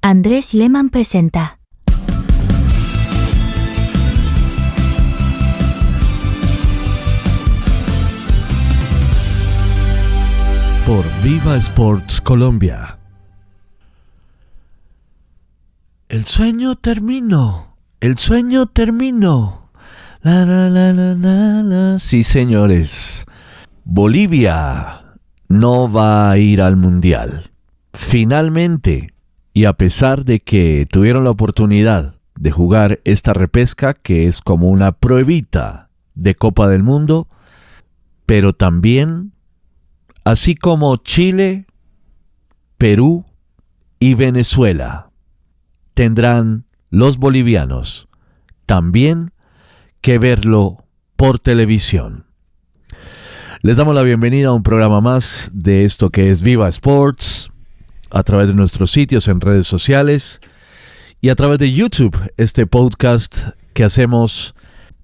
Andrés Lehmann presenta. Por Viva Sports Colombia. El sueño terminó. El sueño terminó. La, la, la, la, la, la. Sí, señores. Bolivia no va a ir al Mundial. Finalmente, y a pesar de que tuvieron la oportunidad de jugar esta repesca, que es como una pruebita de Copa del Mundo, pero también, así como Chile, Perú y Venezuela, tendrán los bolivianos también que verlo por televisión. Les damos la bienvenida a un programa más de esto que es Viva Sports, a través de nuestros sitios en redes sociales y a través de YouTube, este podcast que hacemos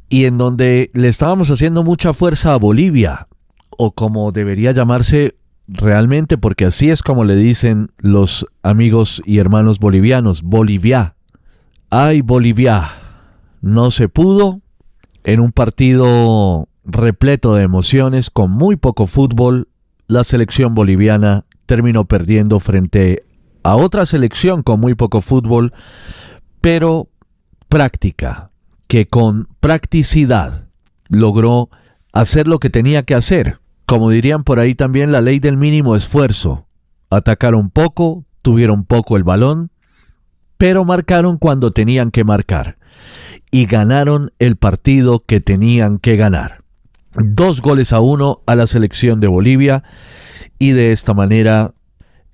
y en donde le estábamos haciendo mucha fuerza a Bolivia, o como debería llamarse realmente, porque así es como le dicen los amigos y hermanos bolivianos, Bolivia. ¡Ay, Bolivia! No se pudo en un partido repleto de emociones, con muy poco fútbol. La selección boliviana terminó perdiendo frente a otra selección con muy poco fútbol, pero práctica, que con practicidad logró hacer lo que tenía que hacer. Como dirían por ahí también, la ley del mínimo esfuerzo. Atacaron poco, tuvieron poco el balón, pero marcaron cuando tenían que marcar. Y ganaron el partido que tenían que ganar. 2-1 a la selección de Bolivia. Y de esta manera,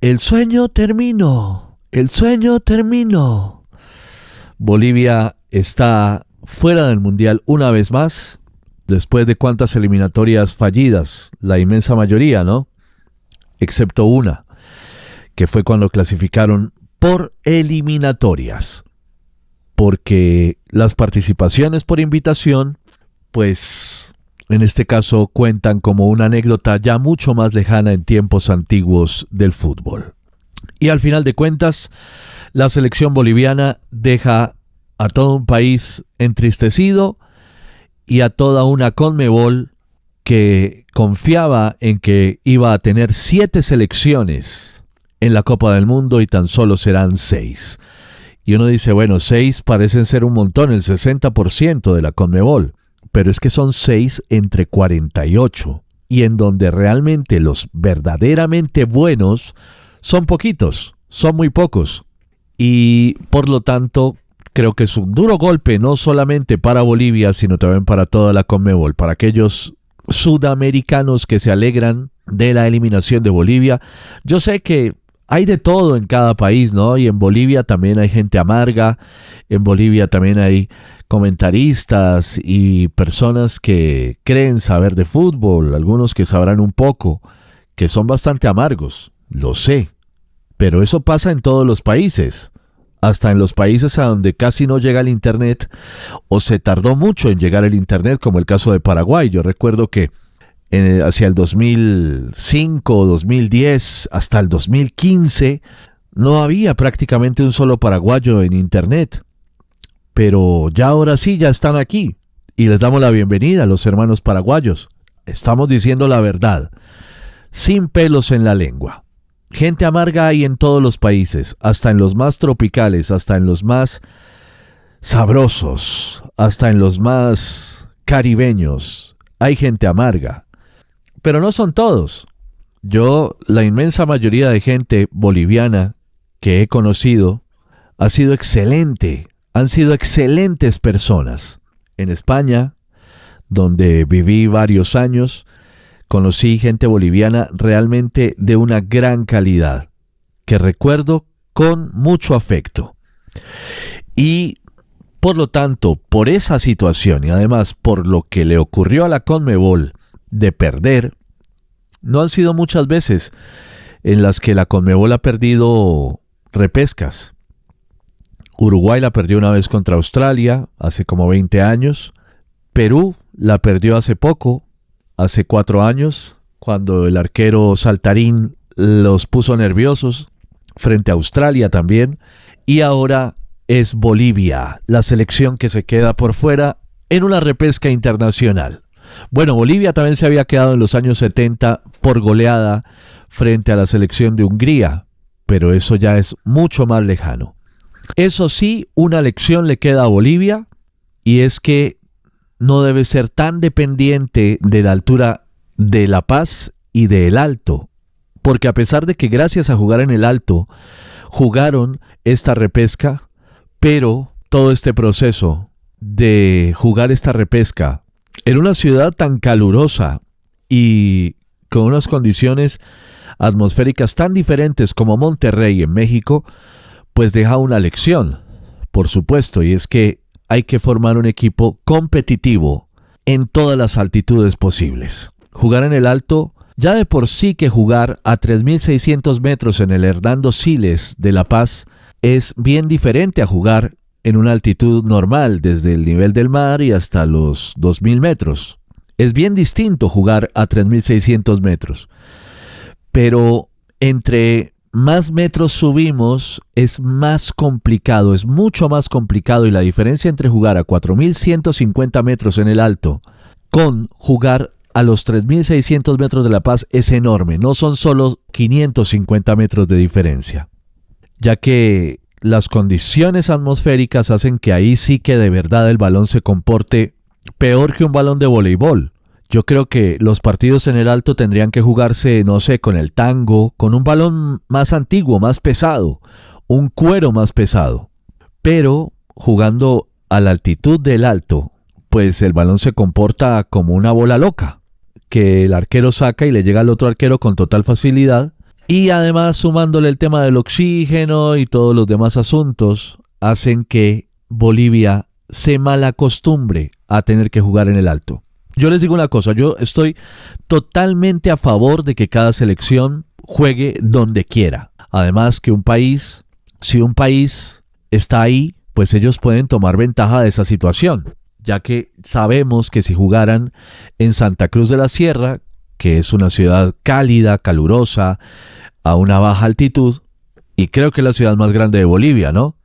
el sueño terminó. El sueño terminó. Bolivia está fuera del Mundial una vez más. Después de cuántas eliminatorias fallidas, la inmensa mayoría, ¿no? Excepto una, que fue cuando clasificaron por eliminatorias. Porque las participaciones por invitación, pues en este caso cuentan como una anécdota ya mucho más lejana en tiempos antiguos del fútbol. Y al final de cuentas, la selección boliviana deja a todo un país entristecido y a toda una Conmebol que confiaba en que iba a tener 7 selecciones en la Copa del Mundo y tan solo serán 6. Y uno dice, bueno, 6 parecen ser un montón, el 60% de la Conmebol, pero es que son 6 entre 48, y en donde realmente los verdaderamente buenos son poquitos, son muy pocos, y por lo tanto creo que es un duro golpe no solamente para Bolivia, sino también para toda la Conmebol, para aquellos sudamericanos que se alegran de la eliminación de Bolivia. Yo sé que hay de todo en cada país, ¿no? Y en Bolivia también hay gente amarga, en Bolivia también hay comentaristas y personas que creen saber de fútbol, algunos que sabrán un poco, que son bastante amargos, lo sé, pero eso pasa en todos los países. Hasta en los países a donde casi no llega el internet o se tardó mucho en llegar el internet, como el caso de Paraguay. Yo recuerdo que hacia el 2005, 2010, hasta el 2015, no había prácticamente un solo paraguayo en internet. Pero ya ahora sí, ya están aquí. Y les damos la bienvenida a los hermanos paraguayos. Estamos diciendo la verdad, sin pelos en la lengua. Gente amarga hay en todos los países, hasta en los más tropicales, hasta en los más sabrosos, hasta en los más caribeños. Hay gente amarga, pero no son todos. Yo, la inmensa mayoría de gente boliviana que he conocido, ha sido excelente, han sido excelentes personas. En España, donde viví varios años, conocí gente boliviana realmente de una gran calidad, que recuerdo con mucho afecto. Y por lo tanto, por esa situación y además por lo que le ocurrió a la Conmebol de perder, no han sido muchas veces en las que la Conmebol ha perdido repescas. Uruguay la perdió una vez contra Australia, hace como 20 años. Perú la perdió hace poco, hace 4 años, cuando el arquero saltarín los puso nerviosos, frente a Australia también. Y ahora es Bolivia, la selección que se queda por fuera en una repesca internacional. Bueno, Bolivia también se había quedado en los años 70 por goleada frente a la selección de Hungría, pero eso ya es mucho más lejano. Eso sí, una lección le queda a Bolivia, y es que no debe ser tan dependiente de la altura de La Paz y de El Alto, porque a pesar de que gracias a jugar en El Alto jugaron esta repesca, pero todo este proceso de jugar esta repesca en una ciudad tan calurosa y con unas condiciones atmosféricas tan diferentes como Monterrey en México, pues deja una lección, por supuesto, y es que hay que formar un equipo competitivo en todas las altitudes posibles. Jugar en el alto, ya de por sí que jugar a 3.600 metros en el Hernando Siles de La Paz es bien diferente a jugar en una altitud normal, desde el nivel del mar y hasta los 2.000 metros. Es bien distinto jugar a 3.600 metros. Pero entre más metros subimos, es más complicado, es mucho más complicado, y la diferencia entre jugar a 4.150 metros en el alto con jugar a los 3.600 metros de La Paz es enorme. No son solo 550 metros de diferencia, ya que las condiciones atmosféricas hacen que ahí sí que de verdad el balón se comporte peor que un balón de voleibol. Yo creo que los partidos en el alto tendrían que jugarse, no sé, con el tango, con un balón más antiguo, más pesado, un cuero más pesado. Pero jugando a la altitud del alto, pues el balón se comporta como una bola loca, que el arquero saca y le llega al otro arquero con total facilidad. Y además, sumándole el tema del oxígeno y todos los demás asuntos, hacen que Bolivia se malacostumbre a tener que jugar en el alto. Yo les digo una cosa, yo estoy totalmente a favor de que cada selección juegue donde quiera. Además que si un país está ahí, pues ellos pueden tomar ventaja de esa situación, ya que sabemos que si jugaran en Santa Cruz de la Sierra, que es una ciudad cálida, calurosa, a una baja altitud, y creo que es la ciudad más grande de Bolivia, ¿no?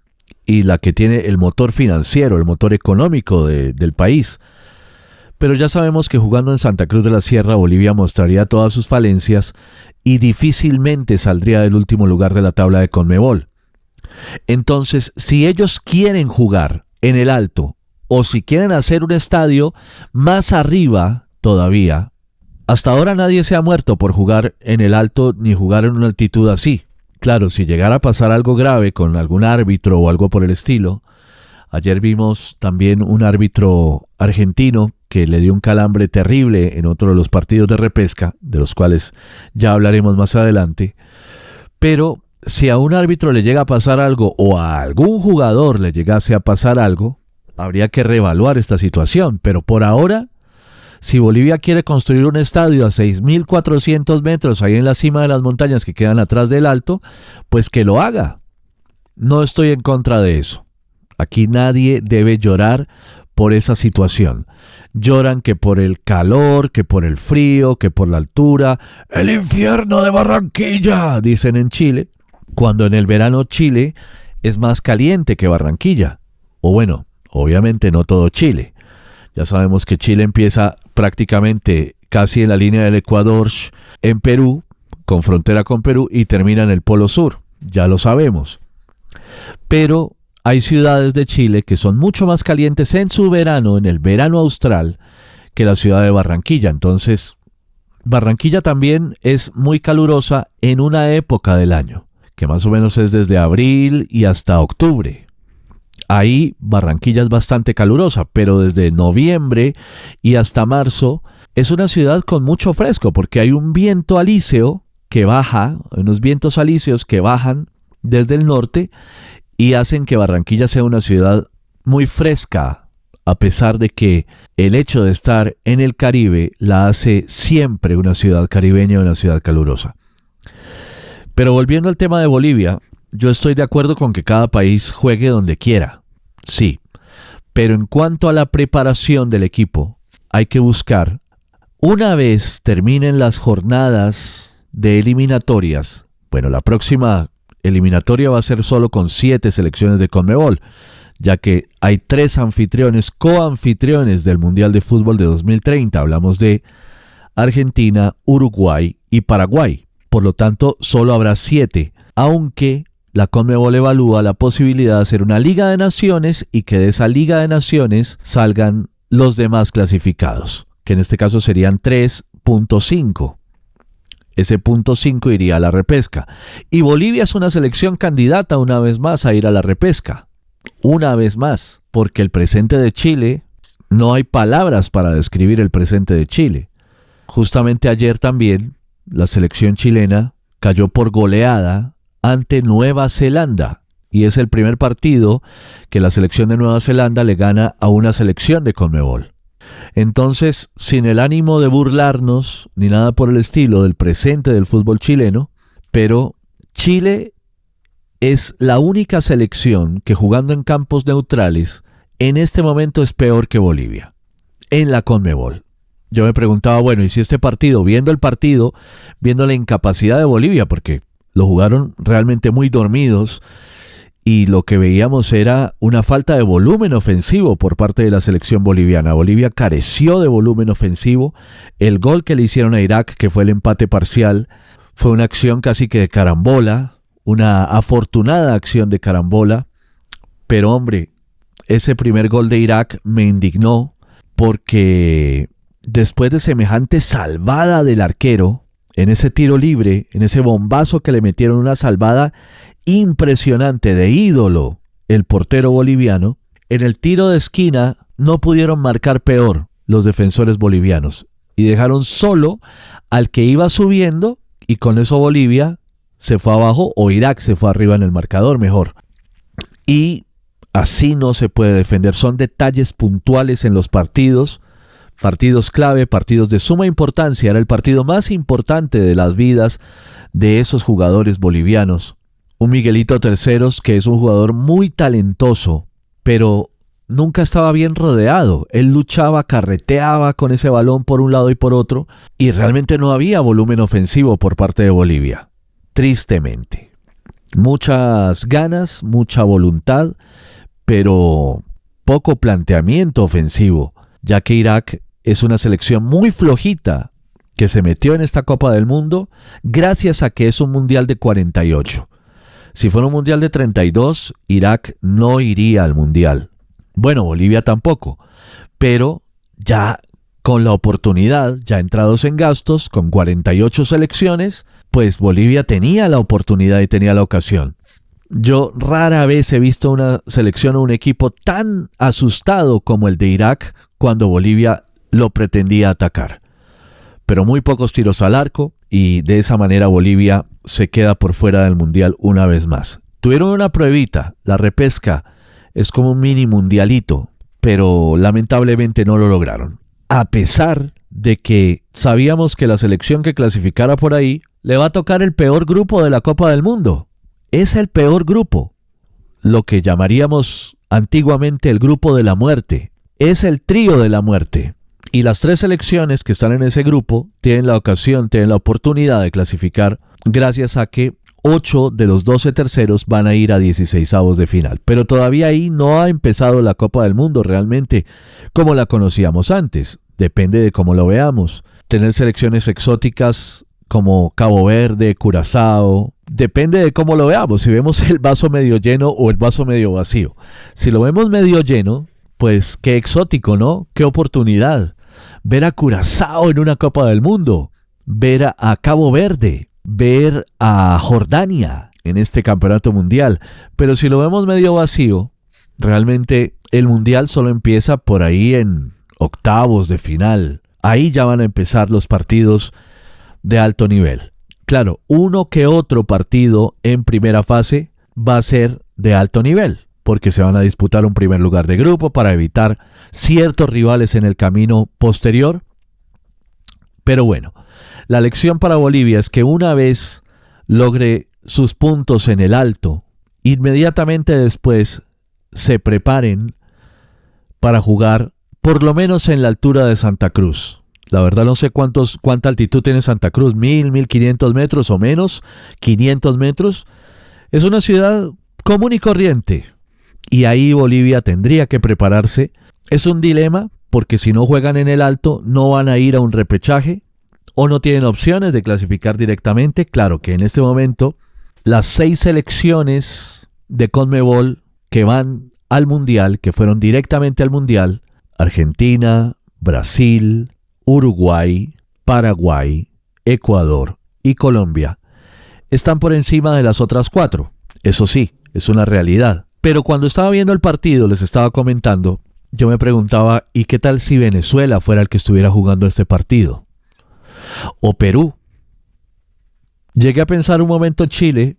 Y la que tiene el motor financiero, el motor económico del país. Pero ya sabemos que jugando en Santa Cruz de la Sierra, Bolivia mostraría todas sus falencias y difícilmente saldría del último lugar de la tabla de Conmebol. Entonces, si ellos quieren jugar en el alto, o si quieren hacer un estadio más arriba todavía, hasta ahora nadie se ha muerto por jugar en el alto ni jugar en una altitud así. Claro, si llegara a pasar algo grave con algún árbitro o algo por el estilo. Ayer vimos también un árbitro argentino que le dio un calambre terrible en otro de los partidos de repesca, de los cuales ya hablaremos más adelante. Pero si a un árbitro le llega a pasar algo, o a algún jugador le llegase a pasar algo, habría que reevaluar esta situación. Pero por ahora, si Bolivia quiere construir un estadio a 6.400 metros ahí en la cima de las montañas que quedan atrás del alto, pues que lo haga. No estoy en contra de eso. Aquí nadie debe llorar por esa situación. Lloran que por el calor, que por el frío, que por la altura. ¡El infierno de Barranquilla!, dicen en Chile, cuando en el verano Chile es más caliente que Barranquilla. O bueno, obviamente no todo Chile. Ya sabemos que Chile empieza prácticamente casi en la línea del Ecuador, en Perú, con frontera con Perú, y termina en el Polo Sur. Ya lo sabemos. Pero hay ciudades de Chile que son mucho más calientes en su verano, en el verano austral, que la ciudad de Barranquilla. Entonces, Barranquilla también es muy calurosa en una época del año, que más o menos es desde abril y hasta octubre. Ahí Barranquilla es bastante calurosa, pero desde noviembre y hasta marzo es una ciudad con mucho fresco, porque hay un viento alíseo que baja, unos vientos alíseos que bajan desde el norte y hacen que Barranquilla sea una ciudad muy fresca, a pesar de que el hecho de estar en el Caribe la hace siempre una ciudad caribeña, una ciudad calurosa. Pero volviendo al tema de Bolivia, yo estoy de acuerdo con que cada país juegue donde quiera, sí, pero en cuanto a la preparación del equipo, hay que buscar, una vez terminen las jornadas de eliminatorias, bueno, la próxima eliminatoria va a ser solo con 7 selecciones de CONMEBOL, ya que hay 3 anfitriones, coanfitriones del Mundial de Fútbol de 2030. Hablamos de Argentina, Uruguay y Paraguay. Por lo tanto, solo habrá 7, aunque la CONMEBOL evalúa la posibilidad de hacer una Liga de Naciones y que de esa Liga de Naciones salgan los demás clasificados, que en este caso serían 3.5. Ese punto 5 iría a la repesca. Y Bolivia es una selección candidata una vez más a ir a la repesca. Una vez más, porque el presente de Chile, no hay palabras para describir el presente de Chile. Justamente ayer también, la selección chilena cayó por goleada ante Nueva Zelanda. Y es el primer partido que la selección de Nueva Zelanda le gana a una selección de CONMEBOL. Entonces, sin el ánimo de burlarnos, ni nada por el estilo del presente del fútbol chileno, pero Chile es la única selección que jugando en campos neutrales, en este momento es peor que Bolivia, en la CONMEBOL. Yo me preguntaba, bueno, ¿y si este partido, viendo la incapacidad de Bolivia, porque lo jugaron realmente muy dormidos, y lo que veíamos era una falta de volumen ofensivo por parte de la selección boliviana. Bolivia careció de volumen ofensivo. El gol que le hicieron a Irak, que fue el empate parcial, fue una acción casi que de carambola, una afortunada acción de carambola. Pero hombre, ese primer gol de Irak me indignó porque después de semejante salvada del arquero, en ese tiro libre, en ese bombazo que le metieron, una salvada impresionante de ídolo, el portero boliviano, en el tiro de esquina no pudieron marcar peor los defensores bolivianos y dejaron solo al que iba subiendo, y con eso Bolivia se fue abajo, o Irak se fue arriba en el marcador, mejor. Y así no se puede defender. Son detalles puntuales en los partidos clave, partidos de suma importancia. Era el partido más importante de las vidas de esos jugadores bolivianos. Un Miguelito Terceros, que es un jugador muy talentoso, pero nunca estaba bien rodeado. Él luchaba, carreteaba con ese balón por un lado y por otro, y realmente no había volumen ofensivo por parte de Bolivia. Tristemente. Muchas ganas, mucha voluntad, pero poco planteamiento ofensivo, ya que Irak es una selección muy flojita que se metió en esta Copa del Mundo gracias a que es un mundial de 48. Si fuera un mundial de 32, Irak no iría al mundial. Bueno, Bolivia tampoco. Pero ya con la oportunidad, ya entrados en gastos, con 48 selecciones, pues Bolivia tenía la oportunidad y tenía la ocasión. Yo rara vez he visto una selección o un equipo tan asustado como el de Irak cuando Bolivia lo pretendía atacar. Pero muy pocos tiros al arco, y de esa manera Bolivia se queda por fuera del mundial una vez más. Tuvieron una pruebita, la repesca es como un mini mundialito, pero lamentablemente no lo lograron. A pesar de que sabíamos que la selección que clasificara por ahí le va a tocar el peor grupo de la Copa del Mundo. Es el peor grupo, lo que llamaríamos antiguamente el grupo de la muerte. Es el trío de la muerte. Y las 3 selecciones que están en ese grupo tienen la ocasión, tienen la oportunidad de clasificar gracias a que 8 de los 12 terceros van a ir a 16avos de final. Pero todavía ahí no ha empezado la Copa del Mundo realmente como la conocíamos antes. Depende de cómo lo veamos. Tener selecciones exóticas como Cabo Verde, Curazao, depende de cómo lo veamos. Si vemos el vaso medio lleno o el vaso medio vacío. Si lo vemos medio lleno, pues qué exótico, ¿no? Qué oportunidad. Ver a Curazao en una Copa del Mundo, ver a Cabo Verde, ver a Jordania en este campeonato mundial. Pero si lo vemos medio vacío, realmente el mundial solo empieza por ahí en octavos de final. Ahí ya van a empezar los partidos de alto nivel. Claro, uno que otro partido en primera fase va a ser de alto nivel, porque se van a disputar un primer lugar de grupo para evitar ciertos rivales en el camino posterior. Pero bueno, la lección para Bolivia es que una vez logre sus puntos en el alto, inmediatamente después se preparen para jugar por lo menos en la altura de Santa Cruz. La verdad no sé cuánta altitud tiene Santa Cruz, 1000, 1500 metros o menos, 500 metros. Es una ciudad común y corriente. Y ahí Bolivia tendría que prepararse. Es un dilema porque si no juegan en el Alto no van a ir a un repechaje o no tienen opciones de clasificar directamente. Claro que en este momento las 6 selecciones de CONMEBOL que van al Mundial, que fueron directamente al Mundial, Argentina, Brasil, Uruguay, Paraguay, Ecuador y Colombia, están por encima de las otras 4. Eso sí, es una realidad. Pero cuando estaba viendo el partido, les estaba comentando, yo me preguntaba, ¿y qué tal si Venezuela fuera el que estuviera jugando este partido? O Perú. Llegué a pensar un momento Chile,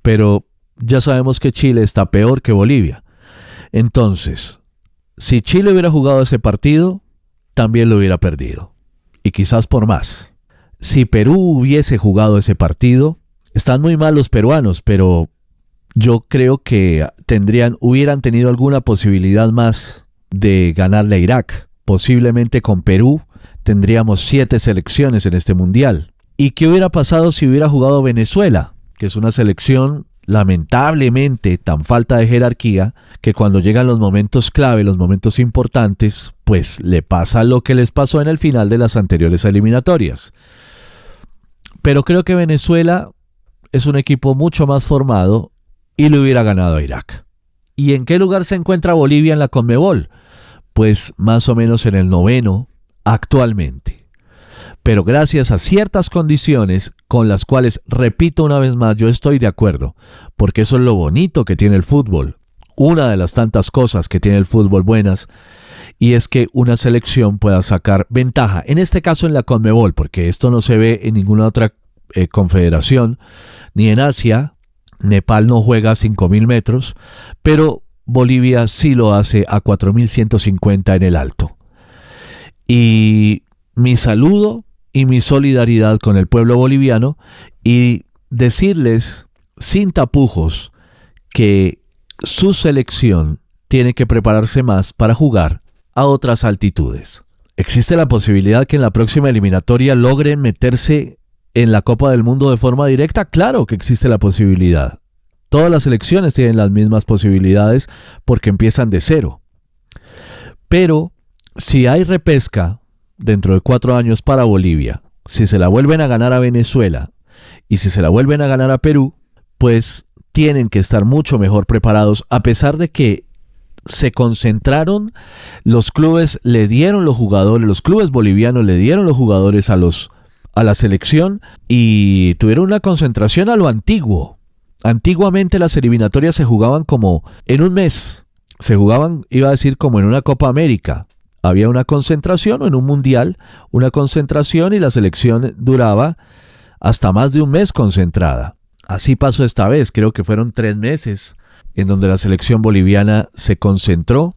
pero ya sabemos que Chile está peor que Bolivia. Entonces, si Chile hubiera jugado ese partido, también lo hubiera perdido. Y quizás por más. Si Perú hubiese jugado ese partido, están muy mal los peruanos, pero yo creo que hubieran tenido alguna posibilidad más de ganarle a Irak. Posiblemente con Perú tendríamos 7 selecciones en este mundial. ¿Y qué hubiera pasado si hubiera jugado Venezuela? Que es una selección lamentablemente tan falta de jerarquía que cuando llegan los momentos clave, los momentos importantes, pues le pasa lo que les pasó en el final de las anteriores eliminatorias. Pero creo que Venezuela es un equipo mucho más formado y le hubiera ganado a Irak. ¿Y en qué lugar se encuentra Bolivia en la CONMEBOL? Pues más o menos en el 9º actualmente. Pero gracias a ciertas condiciones con las cuales, repito una vez más, yo estoy de acuerdo, porque eso es lo bonito que tiene el fútbol. Una de las tantas cosas que tiene el fútbol buenas, y es que una selección pueda sacar ventaja, en este caso en la CONMEBOL, porque esto no se ve en ninguna otra confederación, ni en Asia. Nepal no juega a 5.000 metros, pero Bolivia sí lo hace a 4.150 en el Alto. Y mi saludo y mi solidaridad con el pueblo boliviano y decirles sin tapujos que su selección tiene que prepararse más para jugar a otras altitudes. Existe la posibilidad que en la próxima eliminatoria logren meterse en la Copa del Mundo de forma directa. Claro que existe la posibilidad. Todas las selecciones tienen las mismas posibilidades porque empiezan de cero. Pero si hay repesca dentro de 4 años para Bolivia, si se la vuelven a ganar a Venezuela y si se la vuelven a ganar a Perú, pues tienen que estar mucho mejor preparados, a pesar de que se concentraron, los clubes le dieron los jugadores, los clubes bolivianos le dieron los jugadores a la selección y tuvieron una concentración a lo antiguo. Antiguamente las eliminatorias se jugaban como en un mes, se jugaban, iba a decir, como en una Copa América. Había una concentración o en un mundial, una concentración y la selección duraba hasta más de un mes concentrada. Así pasó esta vez, creo que fueron 3 meses en donde la selección boliviana se concentró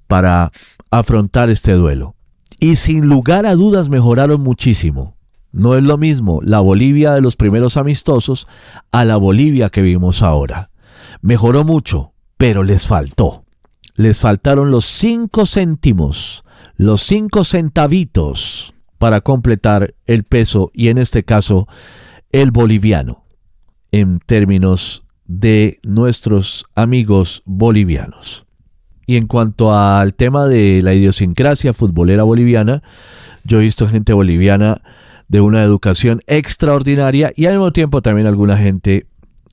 para afrontar este duelo. Y sin lugar a dudas mejoraron muchísimo. No es lo mismo la Bolivia de los primeros amistosos a la Bolivia que vimos ahora. Mejoró mucho, pero les faltó. Les faltaron los 5 céntimos, los 5 centavitos para completar el peso y en este caso el boliviano en términos de nuestros amigos bolivianos. Y en cuanto al tema de la idiosincrasia futbolera boliviana, yo he visto gente boliviana de una educación extraordinaria y al mismo tiempo también alguna gente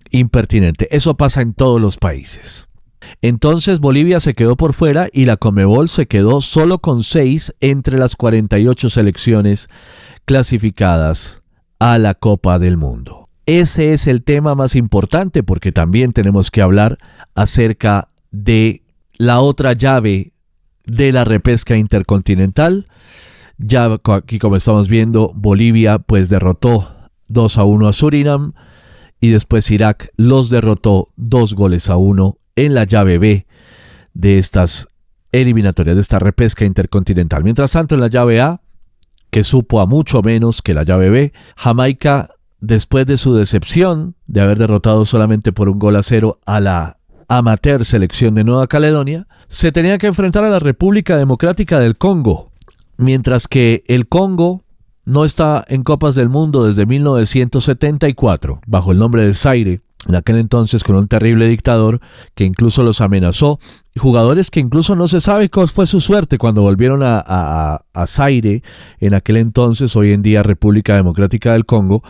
impertinente. Eso pasa en todos los países. Entonces Bolivia se quedó por fuera y la CONMEBOL se quedó solo con 6 entre las 48 selecciones clasificadas a la Copa del Mundo. Ese es el tema más importante porque también tenemos que hablar acerca de la otra llave de la repesca intercontinental. Ya aquí, como estamos viendo, Bolivia pues derrotó 2-1 a Surinam y después Irak los derrotó 2-1 en la llave B de estas eliminatorias, de esta repesca intercontinental. Mientras tanto, en la llave A, que supo a mucho menos que la llave B, Jamaica, después de su decepción de haber derrotado solamente por 1-0 a la amateur selección de Nueva Caledonia, se tenía que enfrentar a la República Democrática del Congo, mientras que el Congo no está en Copas del Mundo desde 1974, bajo el nombre de Zaire. en aquel entonces con un terrible dictador que incluso los amenazó, jugadores que incluso no se sabe cuál fue su suerte cuando volvieron a Zaire, en aquel entonces, hoy en día República Democrática del Congo,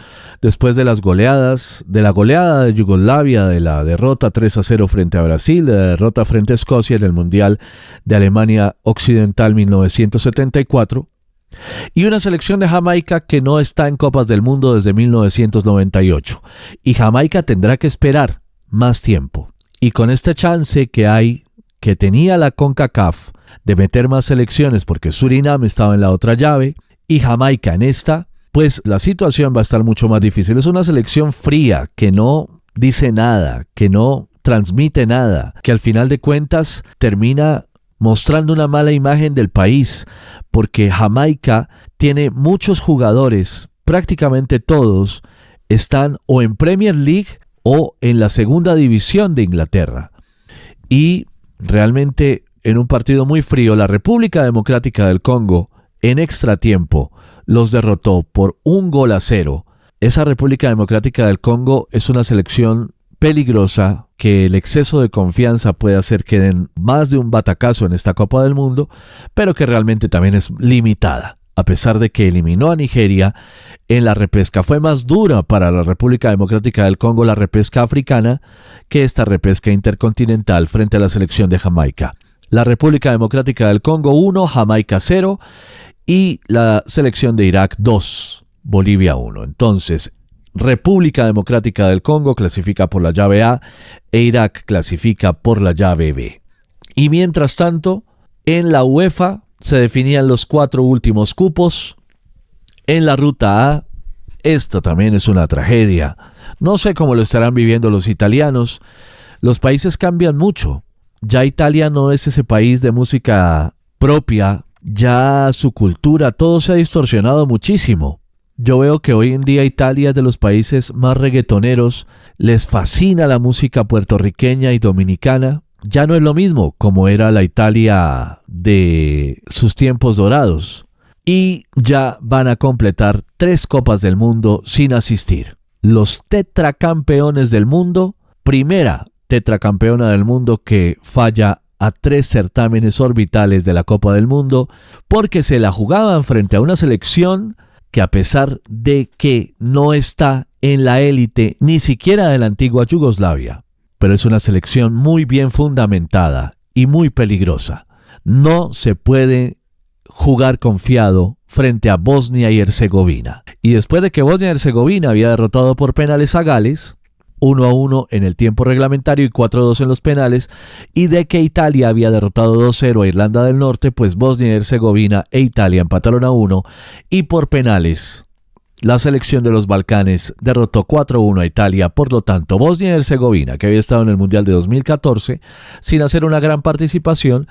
después de las goleadas, de la goleada de Yugoslavia, de la derrota 3-0 frente a Brasil, de la derrota frente a Escocia en el Mundial de Alemania Occidental 1974, y una selección de Jamaica que no está en Copas del Mundo desde 1998. Y Jamaica tendrá que esperar más tiempo. Y con este chance que tenía la CONCACAF de meter más selecciones porque Surinam estaba en la otra llave y Jamaica en esta, pues la situación va a estar mucho más difícil. Es una selección fría que no dice nada, que no transmite nada, que al final de cuentas termina mostrando una mala imagen del país, porque Jamaica tiene muchos jugadores, prácticamente todos, están o en Premier League o en la segunda división de Inglaterra. Y realmente en un partido muy frío, la República Democrática del Congo, en extratiempo, los derrotó por 1-0. Esa República Democrática del Congo es una selección peligrosa, que el exceso de confianza puede hacer que den más de un batacazo en esta Copa del Mundo, pero que realmente también es limitada. A pesar de que eliminó a Nigeria en la repesca, fue más dura para la República Democrática del Congo la repesca africana que esta repesca intercontinental frente a la selección de Jamaica. La República Democrática del Congo 1, Jamaica 0 y la selección de Irak 2, Bolivia 1. Entonces, República Democrática del Congo clasifica por la llave A e Irak clasifica por la llave B. Y mientras tanto, en la UEFA se definían los 4 últimos cupos. En la ruta A, esta también es una tragedia. No sé cómo lo estarán viviendo los italianos. Los países cambian mucho. Ya Italia no es ese país de música propia. Ya su cultura, todo se ha distorsionado muchísimo. Yo veo que hoy en día Italia es de los países más reggaetoneros, les fascina la música puertorriqueña y dominicana. Ya no es lo mismo como era la Italia de sus tiempos dorados. Y ya van a completar 3 Copas del Mundo sin asistir. Los tetracampeones del mundo, primera tetracampeona del mundo que falla a 3 certámenes orbitales de la Copa del Mundo, porque se la jugaban frente a una selección que a pesar de que no está en la élite ni siquiera de la antigua Yugoslavia, pero es una selección muy bien fundamentada y muy peligrosa. No se puede jugar confiado frente a Bosnia y Herzegovina. Y después de que Bosnia y Herzegovina había derrotado por penales a Gales, 1-1 en el tiempo reglamentario y 4-2 en los penales, y de que Italia había derrotado 2-0 a Irlanda del Norte, pues Bosnia y Herzegovina e Italia empataron a 1, y por penales la selección de los Balcanes derrotó 4-1 a Italia. Por lo tanto, Bosnia y Herzegovina, que había estado en el Mundial de 2014 sin hacer una gran participación,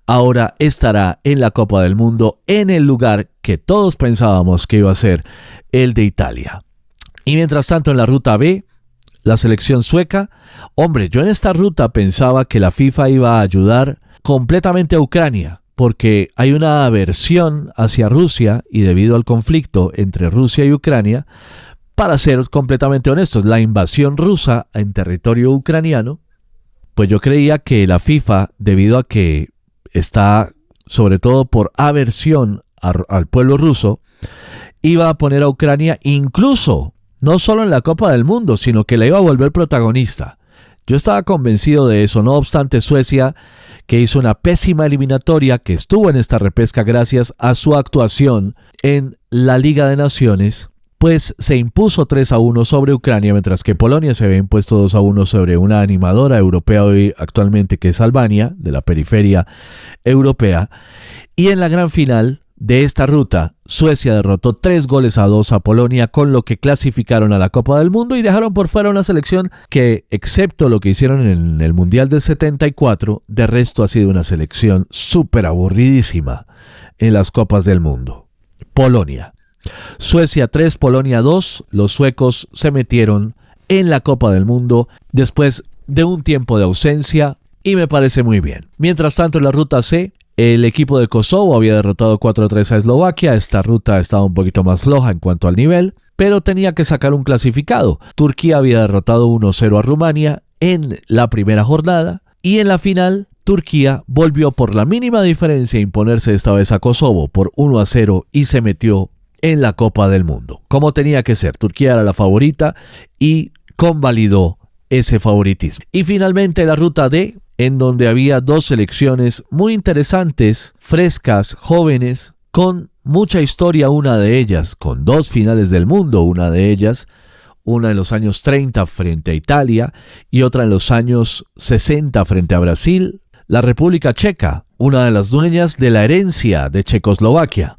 ahora estará en la Copa del Mundo en el lugar que todos pensábamos que iba a ser el de Italia. Y mientras tanto, en la ruta B, la selección sueca, hombre, yo en esta ruta pensaba que la FIFA iba a ayudar completamente a Ucrania, porque hay una aversión hacia Rusia y debido al conflicto entre Rusia y Ucrania, para ser completamente honestos, la invasión rusa en territorio ucraniano, pues yo creía que la FIFA, debido a que está sobre todo por aversión al pueblo ruso, iba a poner a Ucrania incluso no solo en la Copa del Mundo, sino que la iba a volver protagonista. Yo estaba convencido de eso, no obstante Suecia, que hizo una pésima eliminatoria, que estuvo en esta repesca gracias a su actuación en la Liga de Naciones, pues se impuso 3-1 sobre Ucrania, mientras que Polonia se había impuesto 2-1 sobre una animadora europea hoy actualmente que es Albania, de la periferia europea. Y en la gran final de esta ruta, Suecia derrotó 3-2 a Polonia, con lo que clasificaron a la Copa del Mundo y dejaron por fuera una selección que, excepto lo que hicieron en el Mundial del 74, de resto ha sido una selección súper aburridísima en las Copas del Mundo. Polonia. Suecia 3, Polonia 2. Los suecos se metieron en la Copa del Mundo después de un tiempo de ausencia y me parece muy bien. Mientras tanto, en la ruta C, el equipo de Kosovo había derrotado 4-3 a Eslovaquia. Esta ruta estaba un poquito más floja en cuanto al nivel. pero tenía que sacar un clasificado. Turquía había derrotado 1-0 a Rumania en la primera jornada y en la final Turquía volvió por la mínima diferencia a imponerse esta vez a Kosovo por 1-0 y se metió en la Copa del Mundo. Como tenía que ser, Turquía era la favorita y convalidó ese favoritismo. Y finalmente la ruta D, en donde había dos selecciones muy interesantes, frescas, jóvenes, con mucha historia, una de ellas, con 2 finales del mundo, una de ellas, una en los años 30 frente a Italia y otra en los años 60 frente a Brasil. La República Checa, una de las dueñas de la herencia de Checoslovaquia,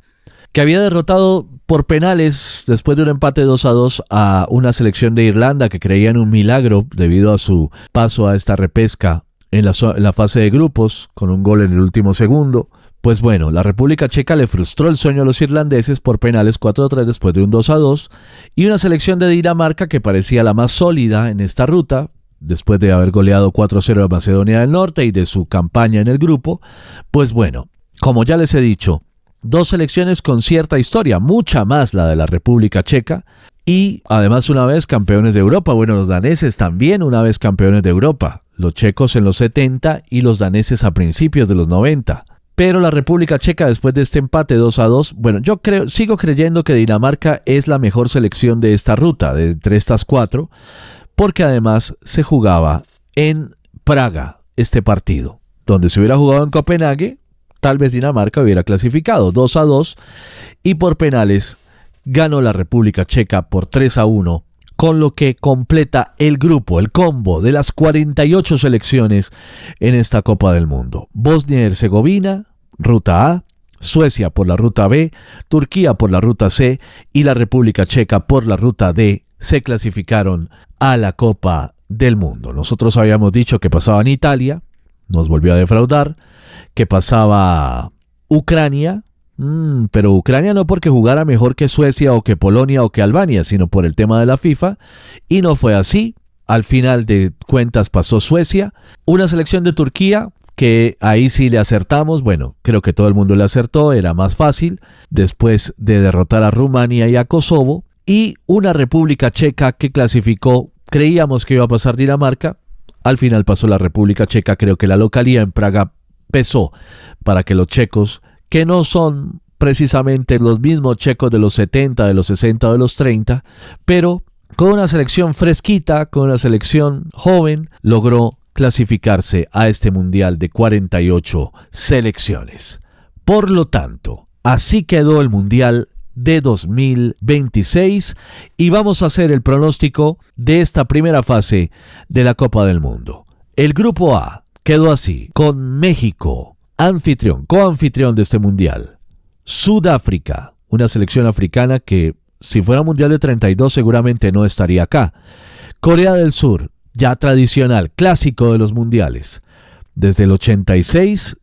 que había derrotado por penales después de un empate 2-2 a una selección de Irlanda que creía en un milagro debido a su paso a esta repesca en la fase de grupos con un gol en el último segundo. Pues bueno, la República Checa le frustró el sueño a los irlandeses por penales 4-3 después de un 2-2 y una selección de Dinamarca que parecía la más sólida en esta ruta después de haber goleado 4-0 a Macedonia del Norte y de su campaña en el grupo. Pues bueno, como ya les he dicho, 2 selecciones con cierta historia, mucha más la de la República Checa y además una vez campeones de Europa. Bueno, los daneses también una vez campeones de Europa, los checos en los 70 y los daneses a principios de los 90. Pero la República Checa después de este empate 2-2, bueno, sigo creyendo que Dinamarca es la mejor selección de esta ruta, de entre estas 4, porque además se jugaba en Praga este partido, donde se hubiera jugado en Copenhague, tal vez Dinamarca hubiera clasificado 2-2 y por penales ganó la República Checa por 3-1, con lo que completa el grupo, el combo de las 48 selecciones en esta Copa del Mundo. Bosnia y Herzegovina, ruta A, Suecia por la ruta B, Turquía por la ruta C y la República Checa por la ruta D se clasificaron a la Copa del Mundo. Nosotros habíamos dicho que pasaba en Italia, nos volvió a defraudar, que pasaba Ucrania, pero Ucrania no porque jugara mejor que Suecia o que Polonia o que Albania, sino por el tema de la FIFA, y no fue así. Al final de cuentas pasó Suecia, una selección de Turquía que ahí sí le acertamos, bueno, creo que todo el mundo le acertó, era más fácil, después de derrotar a Rumania y a Kosovo, y una República Checa que clasificó, creíamos que iba a pasar Dinamarca, al final pasó la República Checa. Creo que la localía en Praga pesó para que los checos, que no son precisamente los mismos checos de los 70, de los 60 o de los 30, pero con una selección fresquita, con una selección joven, logró clasificarse a este mundial de 48 selecciones. Por lo tanto, así quedó el mundial de 2026 y vamos a hacer el pronóstico de esta primera fase de la Copa del Mundo. El grupo A quedó así, con México, coanfitrión de este mundial. Sudáfrica, una selección africana que si fuera mundial de 32 seguramente no estaría acá. Corea del Sur, ya tradicional, clásico de los mundiales. Desde el 86,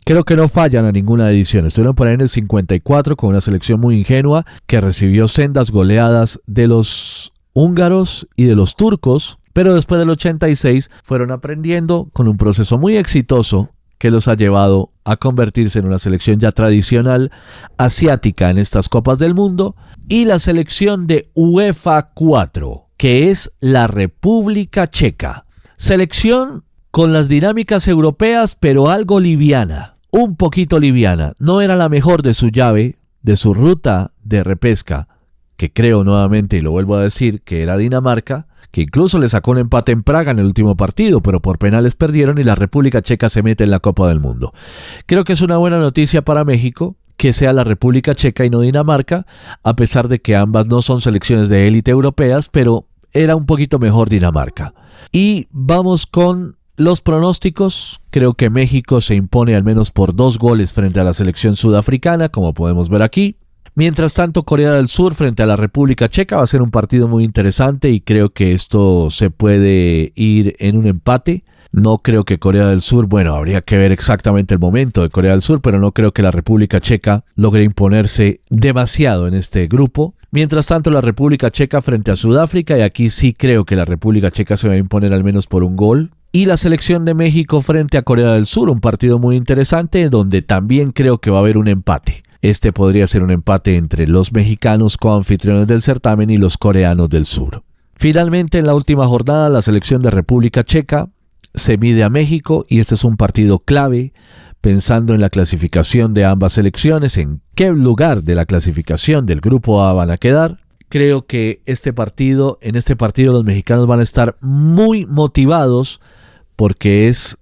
creo que no fallan a ninguna edición. Estuvieron por ahí en el 54 con una selección muy ingenua que recibió sendas goleadas de los húngaros y de los turcos, pero después del 86 fueron aprendiendo con un proceso muy exitoso que los ha llevado a convertirse en una selección ya tradicional asiática en estas Copas del Mundo, y la selección de UEFA 4, que es la República Checa. Selección con las dinámicas europeas, pero algo liviana, un poquito liviana. No era la mejor de su llave, de su ruta de repesca, que creo nuevamente, y lo vuelvo a decir, que era Dinamarca, que incluso le sacó un empate en Praga en el último partido, pero por penales perdieron y la República Checa se mete en la Copa del Mundo. Creo que es una buena noticia para México que sea la República Checa y no Dinamarca, a pesar de que ambas no son selecciones de élite europeas, pero era un poquito mejor Dinamarca. Y vamos con los pronósticos. Creo que México se impone al menos por 2 goles frente a la selección sudafricana, como podemos ver aquí. Mientras tanto, Corea del Sur frente a la República Checa va a ser un partido muy interesante y creo que esto se puede ir en un empate. No creo que Corea del Sur, bueno, habría que ver exactamente el momento de Corea del Sur, pero no creo que la República Checa logre imponerse demasiado en este grupo. Mientras tanto, la República Checa frente a Sudáfrica, y aquí sí creo que la República Checa se va a imponer al menos por un gol. Y la selección de México frente a Corea del Sur, un partido muy interesante donde también creo que va a haber un empate. Este podría ser un empate entre los mexicanos coanfitriones del certamen y los coreanos del sur. Finalmente, en la última jornada, la selección de República Checa se mide a México y este es un partido clave pensando en la clasificación de ambas selecciones, en qué lugar de la clasificación del grupo A van a quedar. Creo que en este partido los mexicanos van a estar muy motivados porque es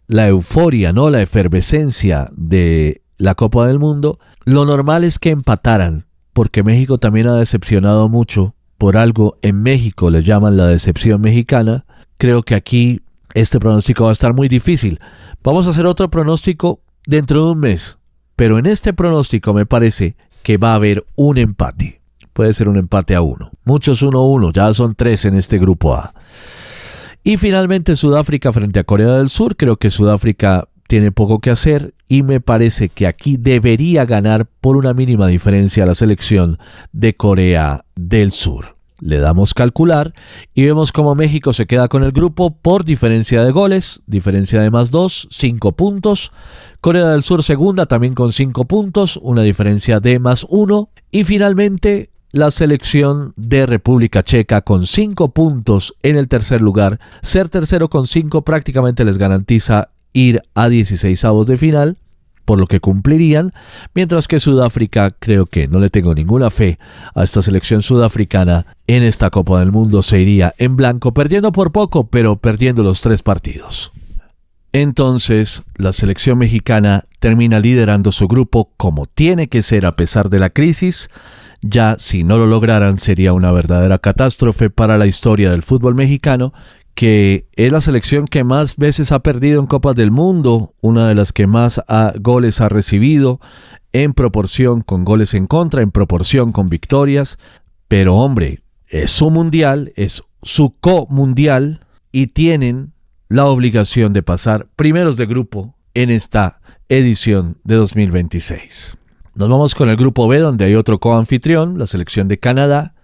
la euforia, ¿no? La efervescencia de la Copa del Mundo. Lo normal es que empataran, porque México también ha decepcionado mucho. Por algo en México le llaman la decepción mexicana. Creo que aquí este pronóstico va a estar muy difícil. Vamos a hacer otro pronóstico dentro de un mes, pero en este pronóstico me parece que va a haber un empate. Puede ser un empate a 1. Muchos 1-1, ya son 3 en este grupo A. Y finalmente Sudáfrica frente a Corea del Sur. Creo que Sudáfrica tiene poco que hacer y me parece que aquí debería ganar por una mínima diferencia a la selección de Corea del Sur. Le damos calcular y vemos cómo México se queda con el grupo por diferencia de goles, diferencia de +2, 5 puntos. Corea del Sur segunda también con 5 puntos, una diferencia de +1. Y finalmente la selección de República Checa con 5 puntos en el tercer lugar. Ser tercero con 5 prácticamente les garantiza ir a 16avos de final, por lo que cumplirían, mientras que Sudáfrica, creo que no le tengo ninguna fe a esta selección sudafricana en esta Copa del Mundo, se iría en blanco, perdiendo por poco, pero perdiendo los 3 partidos. Entonces, la selección mexicana termina liderando su grupo como tiene que ser a pesar de la crisis. Ya si no lo lograran sería una verdadera catástrofe para la historia del fútbol mexicano, que es la selección que más veces ha perdido en Copas del Mundo, una de las que más goles ha recibido, en proporción con goles en contra, en proporción con victorias. Pero hombre, es su mundial, es su co-mundial y tienen la obligación de pasar primeros de grupo en esta edición de 2026. Nos vamos con el grupo B, donde hay otro coanfitrión, la selección de Canadá.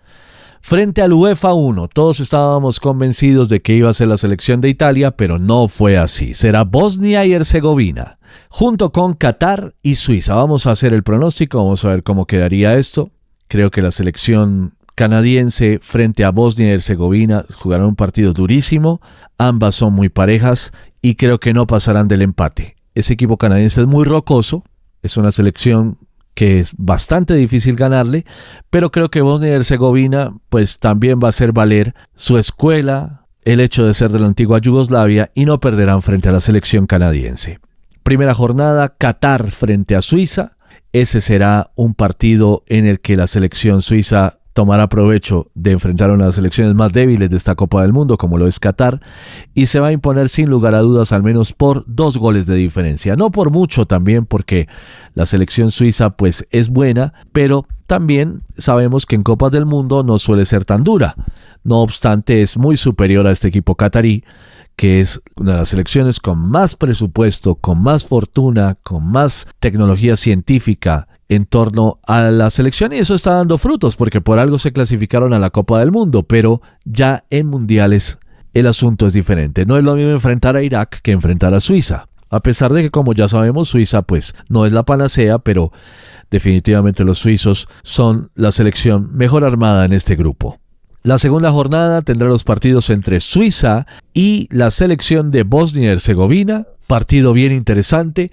Frente al UEFA 1, todos estábamos convencidos de que iba a ser la selección de Italia, pero no fue así. Será Bosnia y Herzegovina, junto con Qatar y Suiza. Vamos a hacer el pronóstico, vamos a ver cómo quedaría esto. Creo que la selección canadiense frente a Bosnia y Herzegovina jugarán un partido durísimo. Ambas son muy parejas y creo que no pasarán del empate. Ese equipo canadiense es muy rocoso, es una selección que es bastante difícil ganarle, pero creo que Bosnia y Herzegovina pues también va a hacer valer su escuela, el hecho de ser de la antigua Yugoslavia, y no perderán frente a la selección canadiense. Primera jornada, Qatar frente a Suiza. Ese será un partido en el que la selección suiza tomará provecho de enfrentar a una de las selecciones más débiles de esta Copa del Mundo, como lo es Qatar, y se va a imponer sin lugar a dudas al menos por 2 goles de diferencia. No por mucho también, porque la selección suiza pues es buena, pero también sabemos que en Copas del Mundo no suele ser tan dura. No obstante, es muy superior a este equipo catarí, que es una de las selecciones con más presupuesto, con más fortuna, con más tecnología científica en torno a la selección, y eso está dando frutos porque por algo se clasificaron a la Copa del Mundo, pero ya en mundiales el asunto es diferente. No es lo mismo enfrentar a Irak que enfrentar a Suiza, a pesar de que, como ya sabemos, Suiza pues no es la panacea, pero definitivamente los suizos son la selección mejor armada en este grupo. La segunda jornada tendrá los partidos entre Suiza y la selección de Bosnia y Herzegovina, partido bien interesante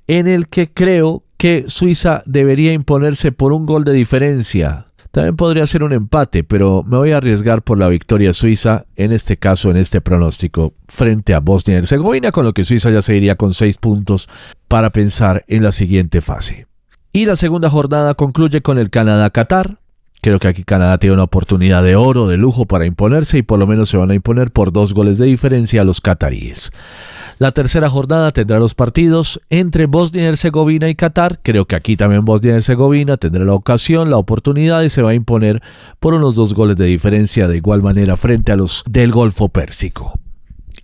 en el que creo que Suiza debería imponerse por 1 gol de diferencia. También podría ser un empate, pero me voy a arriesgar por la victoria suiza, en este caso, en este pronóstico, frente a Bosnia y Herzegovina, con lo que Suiza ya se iría con 6 puntos para pensar en la siguiente fase. Y la segunda jornada concluye con el Canadá-Qatar. Creo que aquí Canadá tiene una oportunidad de oro, de lujo para imponerse, y por lo menos se van a imponer por 2 goles de diferencia a los cataríes. La tercera jornada tendrá los partidos entre Bosnia y Herzegovina y Qatar. Creo que aquí también Bosnia y Herzegovina tendrá la ocasión, la oportunidad, y se va a imponer por unos 2 goles de diferencia de igual manera frente a los del Golfo Pérsico.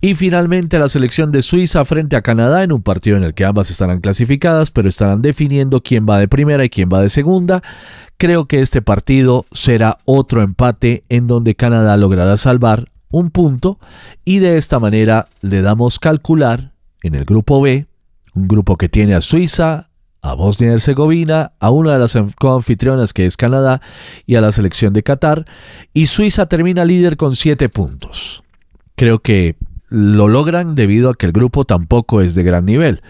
Y finalmente la selección de Suiza frente a Canadá en un partido en el que ambas estarán clasificadas, pero estarán definiendo quién va de primera y quién va de segunda. Creo que este partido será otro empate en donde Canadá logrará salvar 1 punto, y de esta manera le damos calcular en el grupo B, un grupo que tiene a Suiza, a Bosnia y Herzegovina, a una de las coanfitrionas que es Canadá y a la selección de Qatar, y Suiza termina líder con 7 puntos. Creo que lo logran debido a que el grupo tampoco es de gran nivel.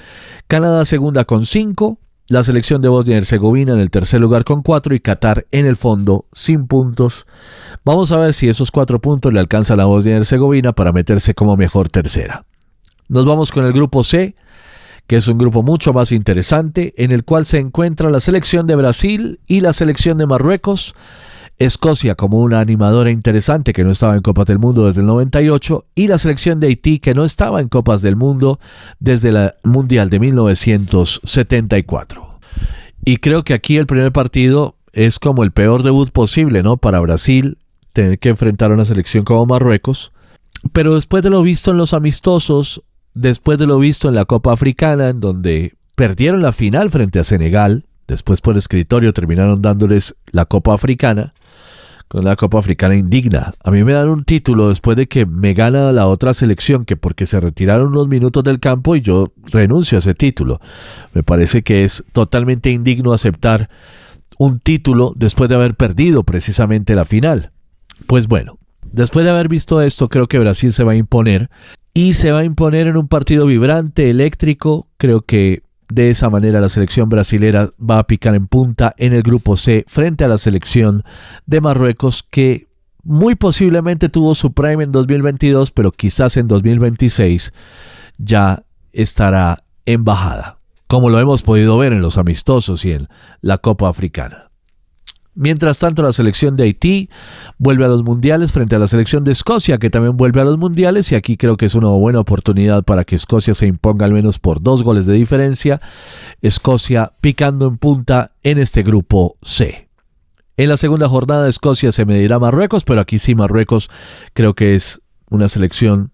Canadá segunda con 5, la selección de Bosnia y Herzegovina en el tercer lugar con 4 y Qatar en el fondo sin puntos. Vamos a ver si esos 4 puntos le alcanzan a Bosnia y Herzegovina para meterse como mejor tercera. Nos vamos con el grupo C, que es un grupo mucho más interesante, en el cual se encuentra la selección de Brasil y la selección de Marruecos, Escocia como una animadora interesante que no estaba en Copas del Mundo desde el 98, y la selección de Haití que no estaba en Copas del Mundo desde la Mundial de 1974. Y creo que aquí el primer partido es como el peor debut posible, ¿no? Para Brasil, tener que enfrentar a una selección como Marruecos, pero después de lo visto en los amistosos, después de lo visto en la Copa Africana, en donde perdieron la final frente a Senegal, después por escritorio terminaron dándoles la Copa Africana, con la Copa Africana indigna. A mí me dan un título después de que me gana la otra selección, que porque se retiraron unos minutos del campo y yo renuncio a ese título. Me parece que es totalmente indigno aceptar un título después de haber perdido precisamente la final. Pues bueno, después de haber visto esto, creo que Brasil se va a imponer. Y se va a imponer en un partido vibrante, eléctrico. Creo que de esa manera la selección brasilera va a picar en punta en el grupo C frente a la selección de Marruecos, que muy posiblemente tuvo su prime en 2022, pero quizás en 2026 ya estará en bajada, como lo hemos podido ver en los amistosos y en la Copa Africana. Mientras tanto, la selección de Haití vuelve a los mundiales frente a la selección de Escocia, que también vuelve a los mundiales, y aquí creo que es una buena oportunidad para que Escocia se imponga al menos por 2 goles de diferencia. Escocia picando en punta en este grupo C. En la segunda jornada, Escocia se medirá a Marruecos, pero aquí sí Marruecos creo que es una selección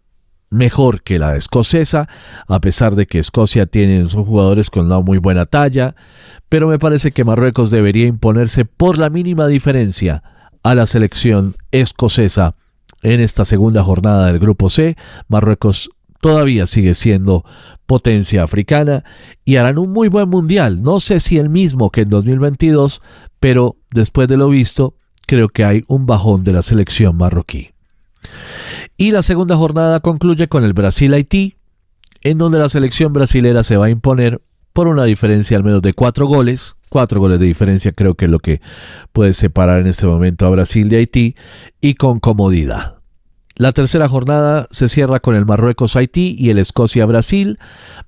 mejor que la escocesa, a pesar de que Escocia tiene sus jugadores con una muy buena talla, pero me parece que Marruecos debería imponerse por la mínima diferencia a la selección escocesa en esta segunda jornada del grupo C. Marruecos todavía sigue siendo potencia africana y harán un muy buen mundial, no sé si el mismo que en 2022, pero después de lo visto, creo que hay un bajón de la selección marroquí. Y la segunda jornada concluye con el Brasil-Haití, en donde la selección brasilera se va a imponer por una diferencia al menos de 4 goles. 4 goles de diferencia creo que es lo que puede separar en este momento a Brasil de Haití, y con comodidad. La tercera jornada se cierra con el Marruecos-Haití y el Escocia-Brasil.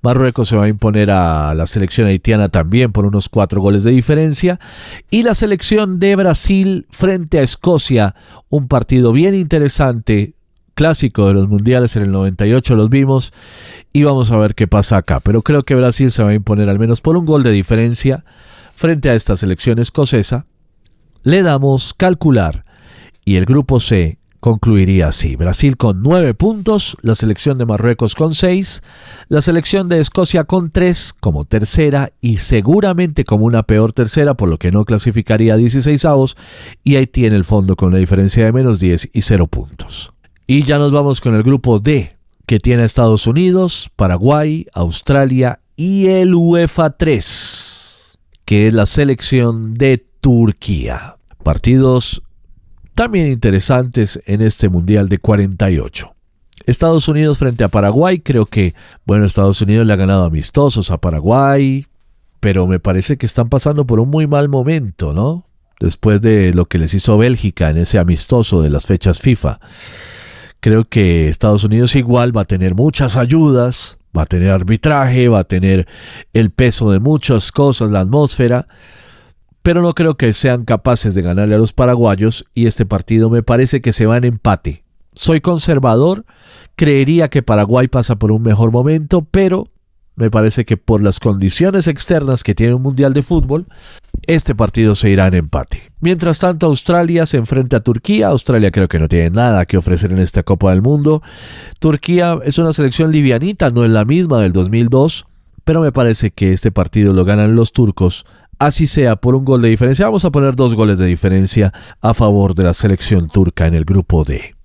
Marruecos se va a imponer a la selección haitiana también por unos 4 goles de diferencia. Y la selección de Brasil frente a Escocia, un partido bien interesante, clásico de los mundiales en el 98 los vimos, y vamos a ver qué pasa acá. Pero creo que Brasil se va a imponer al menos por un gol de diferencia frente a esta selección escocesa. Le damos calcular y el grupo C concluiría así: Brasil con 9 puntos, la selección de Marruecos con 6, la selección de Escocia con 3 como tercera y seguramente como una peor tercera, por lo que no clasificaría a 16avos, y Haití en el fondo con una diferencia de menos 10 y 0 puntos. Y ya nos vamos con el grupo D, que tiene a Estados Unidos, Paraguay, Australia y el UEFA 3, que es la selección de Turquía. Partidos también interesantes en este Mundial de 48. Estados Unidos frente a Paraguay. Creo que, Estados Unidos le ha ganado amistosos a Paraguay, pero me parece que están pasando por un muy mal momento, ¿no? Después de lo que les hizo Bélgica en ese amistoso de las fechas FIFA. Creo que Estados Unidos igual va a tener muchas ayudas, va a tener arbitraje, va a tener el peso de muchas cosas, la atmósfera, pero no creo que sean capaces de ganarle a los paraguayos, y este partido me parece que se va en empate. Soy conservador, creería que Paraguay pasa por un mejor momento, pero me parece que por las condiciones externas que tiene un mundial de fútbol, este partido se irá en empate. Mientras tanto, Australia se enfrenta a Turquía. Australia creo que no tiene nada que ofrecer en esta Copa del Mundo. Turquía es una selección livianita, no es la misma del 2002, pero me parece que este partido lo ganan los turcos, así sea por un gol de diferencia. Vamos a poner 2 goles de diferencia a favor de la selección turca en el grupo D.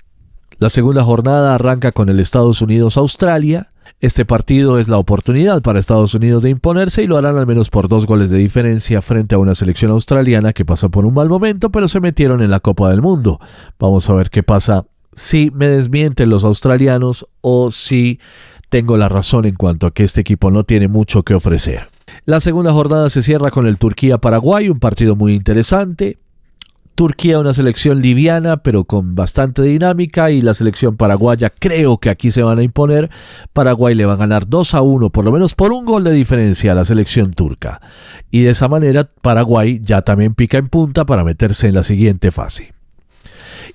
La segunda jornada arranca con el Estados Unidos-Australia. Este partido es la oportunidad para Estados Unidos de imponerse y lo harán al menos por 2 goles de diferencia frente a una selección australiana que pasa por un mal momento, pero se metieron en la Copa del Mundo. Vamos a ver qué pasa si me desmienten los australianos o si tengo la razón en cuanto a que este equipo no tiene mucho que ofrecer. La segunda jornada se cierra con el Turquía-Paraguay, un partido muy interesante. Turquía, una selección liviana pero con bastante dinámica, y la selección paraguaya creo que aquí se van a imponer. Paraguay le va a ganar 2-1, por lo menos por un gol de diferencia a la selección turca. Y de esa manera Paraguay ya también pica en punta para meterse en la siguiente fase.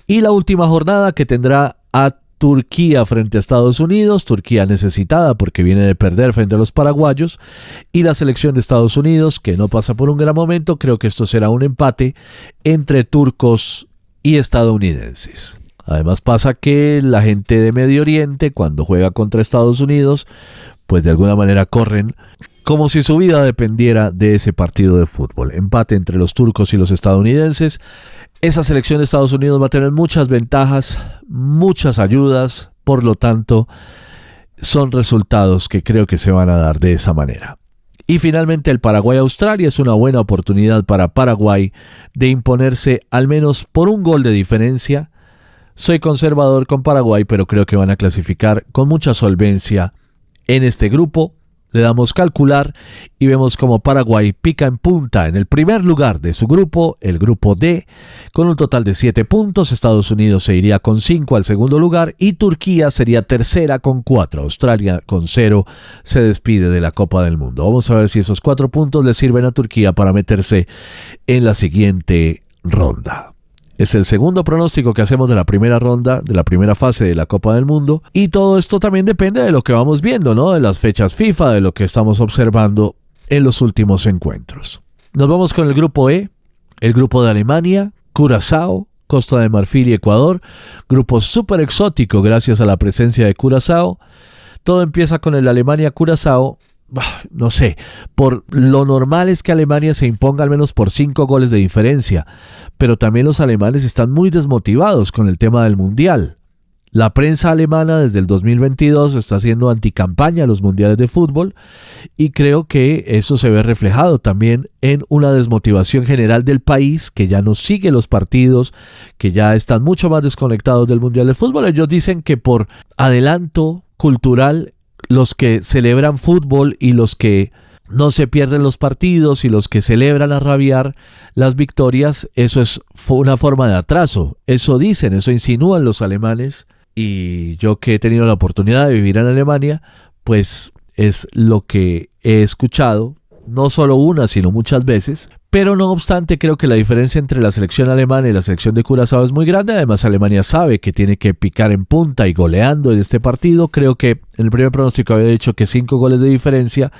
Y la última jornada que tendrá a Turquía frente a Estados Unidos, Turquía necesitada porque viene de perder frente a los paraguayos, y la selección de Estados Unidos que no pasa por un gran momento. Creo que esto será un empate entre turcos y estadounidenses. Además pasa que la gente de Medio Oriente cuando juega contra Estados Unidos pues de alguna manera corren como si su vida dependiera de ese partido de fútbol. Empate entre los turcos y los estadounidenses. Esa selección de Estados Unidos va a tener muchas ventajas, muchas ayudas, por lo tanto, son resultados que creo que se van a dar de esa manera. Y finalmente el Paraguay-Australia es una buena oportunidad para Paraguay de imponerse al menos por un gol de diferencia. Soy conservador con Paraguay, pero creo que van a clasificar con mucha solvencia en este grupo. Le damos calcular y vemos como Paraguay pica en punta en el primer lugar de su grupo, el grupo D, con un total de 7 puntos. Estados Unidos se iría con 5 al segundo lugar y Turquía sería tercera con 4. Australia con 0 se despide de la Copa del Mundo. Vamos a ver si esos 4 puntos le sirven a Turquía para meterse en la siguiente ronda. Es el segundo pronóstico que hacemos de la primera ronda, de la primera fase de la Copa del Mundo. Y todo esto también depende de lo que vamos viendo, ¿no? De las fechas FIFA, de lo que estamos observando en los últimos encuentros. Nos vamos con el grupo E, el grupo de Alemania, Curazao, Costa de Marfil y Ecuador. Grupo súper exótico gracias a la presencia de Curazao. Todo empieza con el Alemania-Curazao. No sé, por lo normal es que Alemania se imponga al menos por 5 goles de diferencia, pero también los alemanes están muy desmotivados con el tema del mundial. La prensa alemana desde el 2022 está haciendo anticampaña a los mundiales de fútbol y creo que eso se ve reflejado también en una desmotivación general del país que ya no sigue los partidos, que ya están mucho más desconectados del mundial de fútbol. Ellos dicen que por adelanto cultural los que celebran fútbol y los que no se pierden los partidos y los que celebran a rabiar las victorias, eso es una forma de atraso. Eso dicen, eso insinúan los alemanes, y yo que he tenido la oportunidad de vivir en Alemania, pues es lo que he escuchado, no solo una, sino muchas veces. Pero no obstante, creo que la diferencia entre la selección alemana y la selección de Curazao es muy grande. Además, Alemania sabe que tiene que picar en punta y goleando en este partido. Creo que en el primer pronóstico había dicho que 5 goles de diferencia.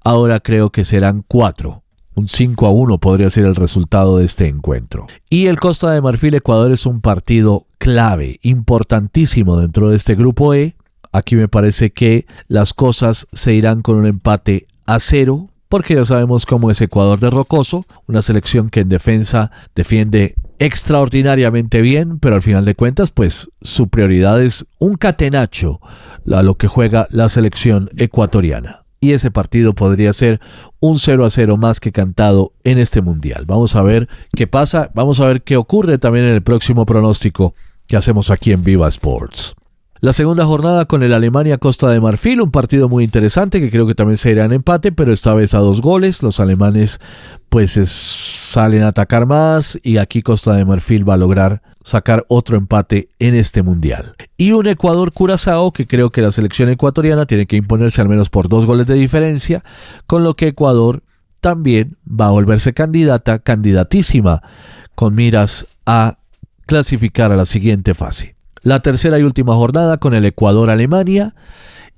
Ahora creo que serán 4. Un 5-1 podría ser el resultado de este encuentro. Y el Costa de Marfil-Ecuador es un partido clave, importantísimo dentro de este grupo E. Aquí me parece que las cosas se irán con un empate a 0. Porque ya sabemos cómo es Ecuador de Rocoso, una selección que en defensa defiende extraordinariamente bien, pero al final de cuentas, pues su prioridad es un catenacho a lo que juega la selección ecuatoriana. Y ese partido podría ser un 0-0 más que cantado en este mundial. Vamos a ver qué pasa, vamos a ver qué ocurre también en el próximo pronóstico que hacemos aquí en Viva Sports. La segunda jornada con el Alemania-Costa de Marfil, un partido muy interesante que creo que también se irá en empate, pero esta vez a 2 goles. Los alemanes pues salen a atacar más y aquí Costa de Marfil va a lograr sacar otro empate en este mundial. Y un Ecuador-Curazao que creo que la selección ecuatoriana tiene que imponerse al menos por 2 goles de diferencia, con lo que Ecuador también va a volverse candidatísima con miras a clasificar a la siguiente fase. La tercera y última jornada con el Ecuador-Alemania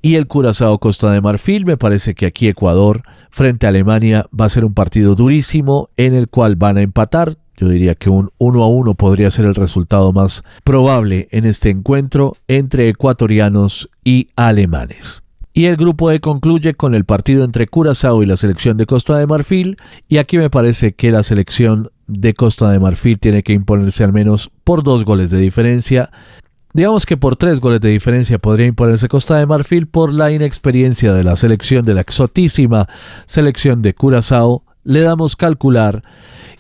y el Curazao-Costa de Marfil. Me parece que aquí Ecuador frente a Alemania va a ser un partido durísimo en el cual van a empatar. Yo diría que un 1-1 podría ser el resultado más probable en este encuentro entre ecuatorianos y alemanes. Y el grupo E concluye con el partido entre Curazao y la selección de Costa de Marfil. Y aquí me parece que la selección de Costa de Marfil tiene que imponerse al menos por 2 goles de diferencia. Digamos que por 3 goles de diferencia podría imponerse Costa de Marfil por la inexperiencia de la selección de la exotísima selección de Curazao. Le damos calcular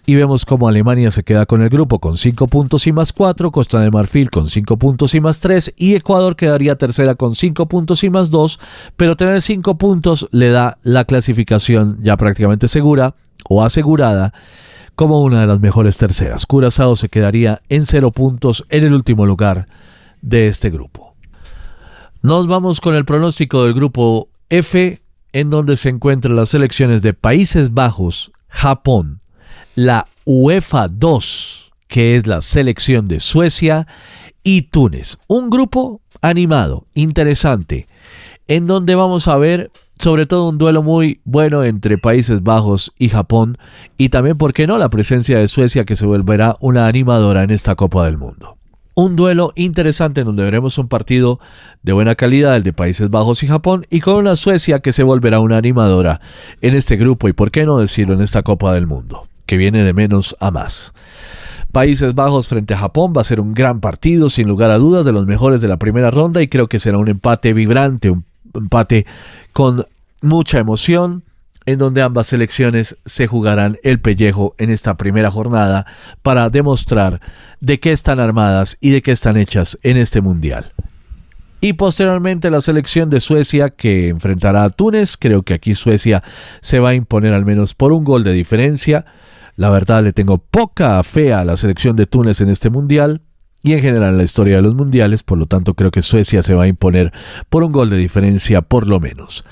y vemos cómo Alemania se queda con el grupo con 5 puntos y más 4, Costa de Marfil con 5 puntos y más 3 y Ecuador quedaría tercera con 5 puntos y más 2, pero tener 5 puntos le da la clasificación ya prácticamente segura o asegurada como una de las mejores terceras. Curazao se quedaría en 0 puntos en el último lugar de este grupo. Nos vamos con el pronóstico del grupo F, en donde se encuentran las selecciones de Países Bajos, Japón, la UEFA 2, que es la selección de Suecia, y Túnez. Un grupo animado, interesante, en donde vamos a ver sobre todo un duelo muy bueno entre Países Bajos y Japón, y también, ¿por qué no?, la presencia de Suecia, que se volverá una animadora en esta Copa del Mundo. Un duelo interesante en donde veremos un partido de buena calidad, el de Países Bajos y Japón, y con una Suecia que se volverá una animadora en este grupo y, por qué no decirlo, en esta Copa del Mundo, que viene de menos a más. Países Bajos frente a Japón va a ser un gran partido, sin lugar a dudas, de los mejores de la primera ronda, y creo que será un empate vibrante, un empate con mucha emoción, en donde ambas selecciones se jugarán el pellejo en esta primera jornada para demostrar de qué están armadas y de qué están hechas en este mundial. Y posteriormente la selección de Suecia, que enfrentará a Túnez. Creo que aquí Suecia se va a imponer al menos por un gol de diferencia. La verdad, le tengo poca fe a la selección de Túnez en este mundial y en general en la historia de los mundiales, por lo tanto creo que Suecia se va a imponer por un gol de diferencia por lo menos.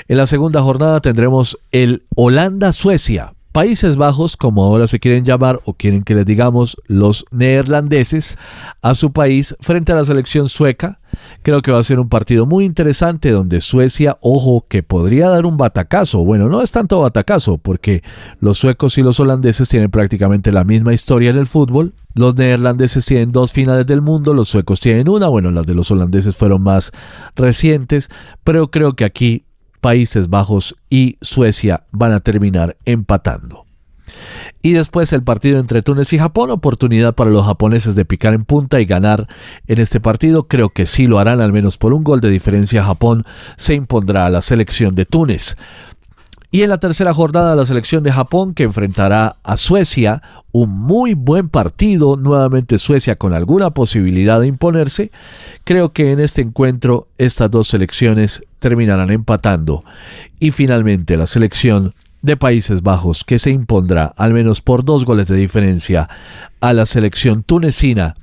En la segunda jornada tendremos el Holanda-Suecia. Países Bajos, como ahora se quieren llamar, o quieren que les digamos los neerlandeses, a su país frente a la selección sueca. Creo que va a ser un partido muy interesante donde Suecia, ojo, que podría dar un batacazo. Bueno, no es tanto batacazo porque los suecos y los holandeses tienen prácticamente la misma historia en el fútbol. Los neerlandeses tienen 2 finales del mundo, los suecos tienen una. Bueno, las de los holandeses fueron más recientes, pero creo que aquí Países Bajos y Suecia van a terminar empatando. Y después el partido entre Túnez y Japón, oportunidad para los japoneses de picar en punta y ganar en este partido. Creo que sí lo harán, al menos por un gol de diferencia. Japón se impondrá a la selección de Túnez. Y en la tercera jornada, la selección de Japón, que enfrentará a Suecia, un muy buen partido, nuevamente Suecia con alguna posibilidad de imponerse. Creo que en este encuentro estas dos selecciones terminarán empatando. Y finalmente la selección de Países Bajos, que se impondrá al menos por 2 goles de diferencia a la selección tunecina,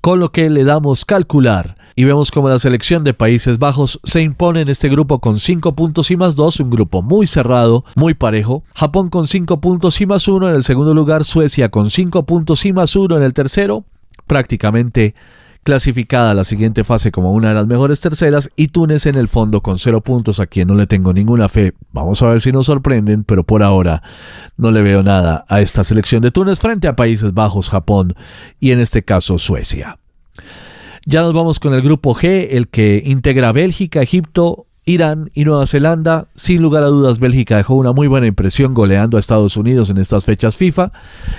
con lo que le damos calcular. Y vemos como la selección de Países Bajos se impone en este grupo con 5 puntos y más 2, un grupo muy cerrado, muy parejo. Japón con 5 puntos y más 1 en el segundo lugar, Suecia con 5 puntos y más 1 en el tercero, prácticamente clasificada a la siguiente fase como una de las mejores terceras, y Túnez en el fondo con 0 puntos, a quien no le tengo ninguna fe. Vamos a ver si nos sorprenden, pero por ahora no le veo nada a esta selección de Túnez frente a Países Bajos, Japón y en este caso Suecia. Ya nos vamos con el grupo G, el que integra Bélgica, Egipto, Irán y Nueva Zelanda. Sin lugar a dudas, Bélgica dejó una muy buena impresión goleando a Estados Unidos en estas fechas FIFA,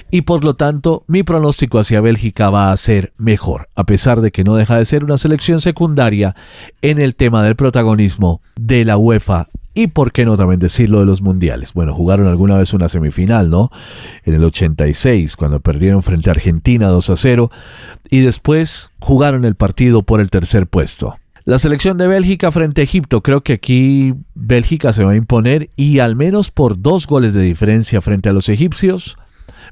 y por lo tanto mi pronóstico hacia Bélgica va a ser mejor, a pesar de que no deja de ser una selección secundaria en el tema del protagonismo de la UEFA. Y por qué no también decirlo de los mundiales. Bueno, jugaron alguna vez una semifinal, ¿no? En el 86, cuando perdieron frente a Argentina 2-0. Y después jugaron el partido por el tercer puesto. La selección de Bélgica frente a Egipto. Creo que aquí Bélgica se va a imponer, y al menos por 2 goles de diferencia frente a los egipcios.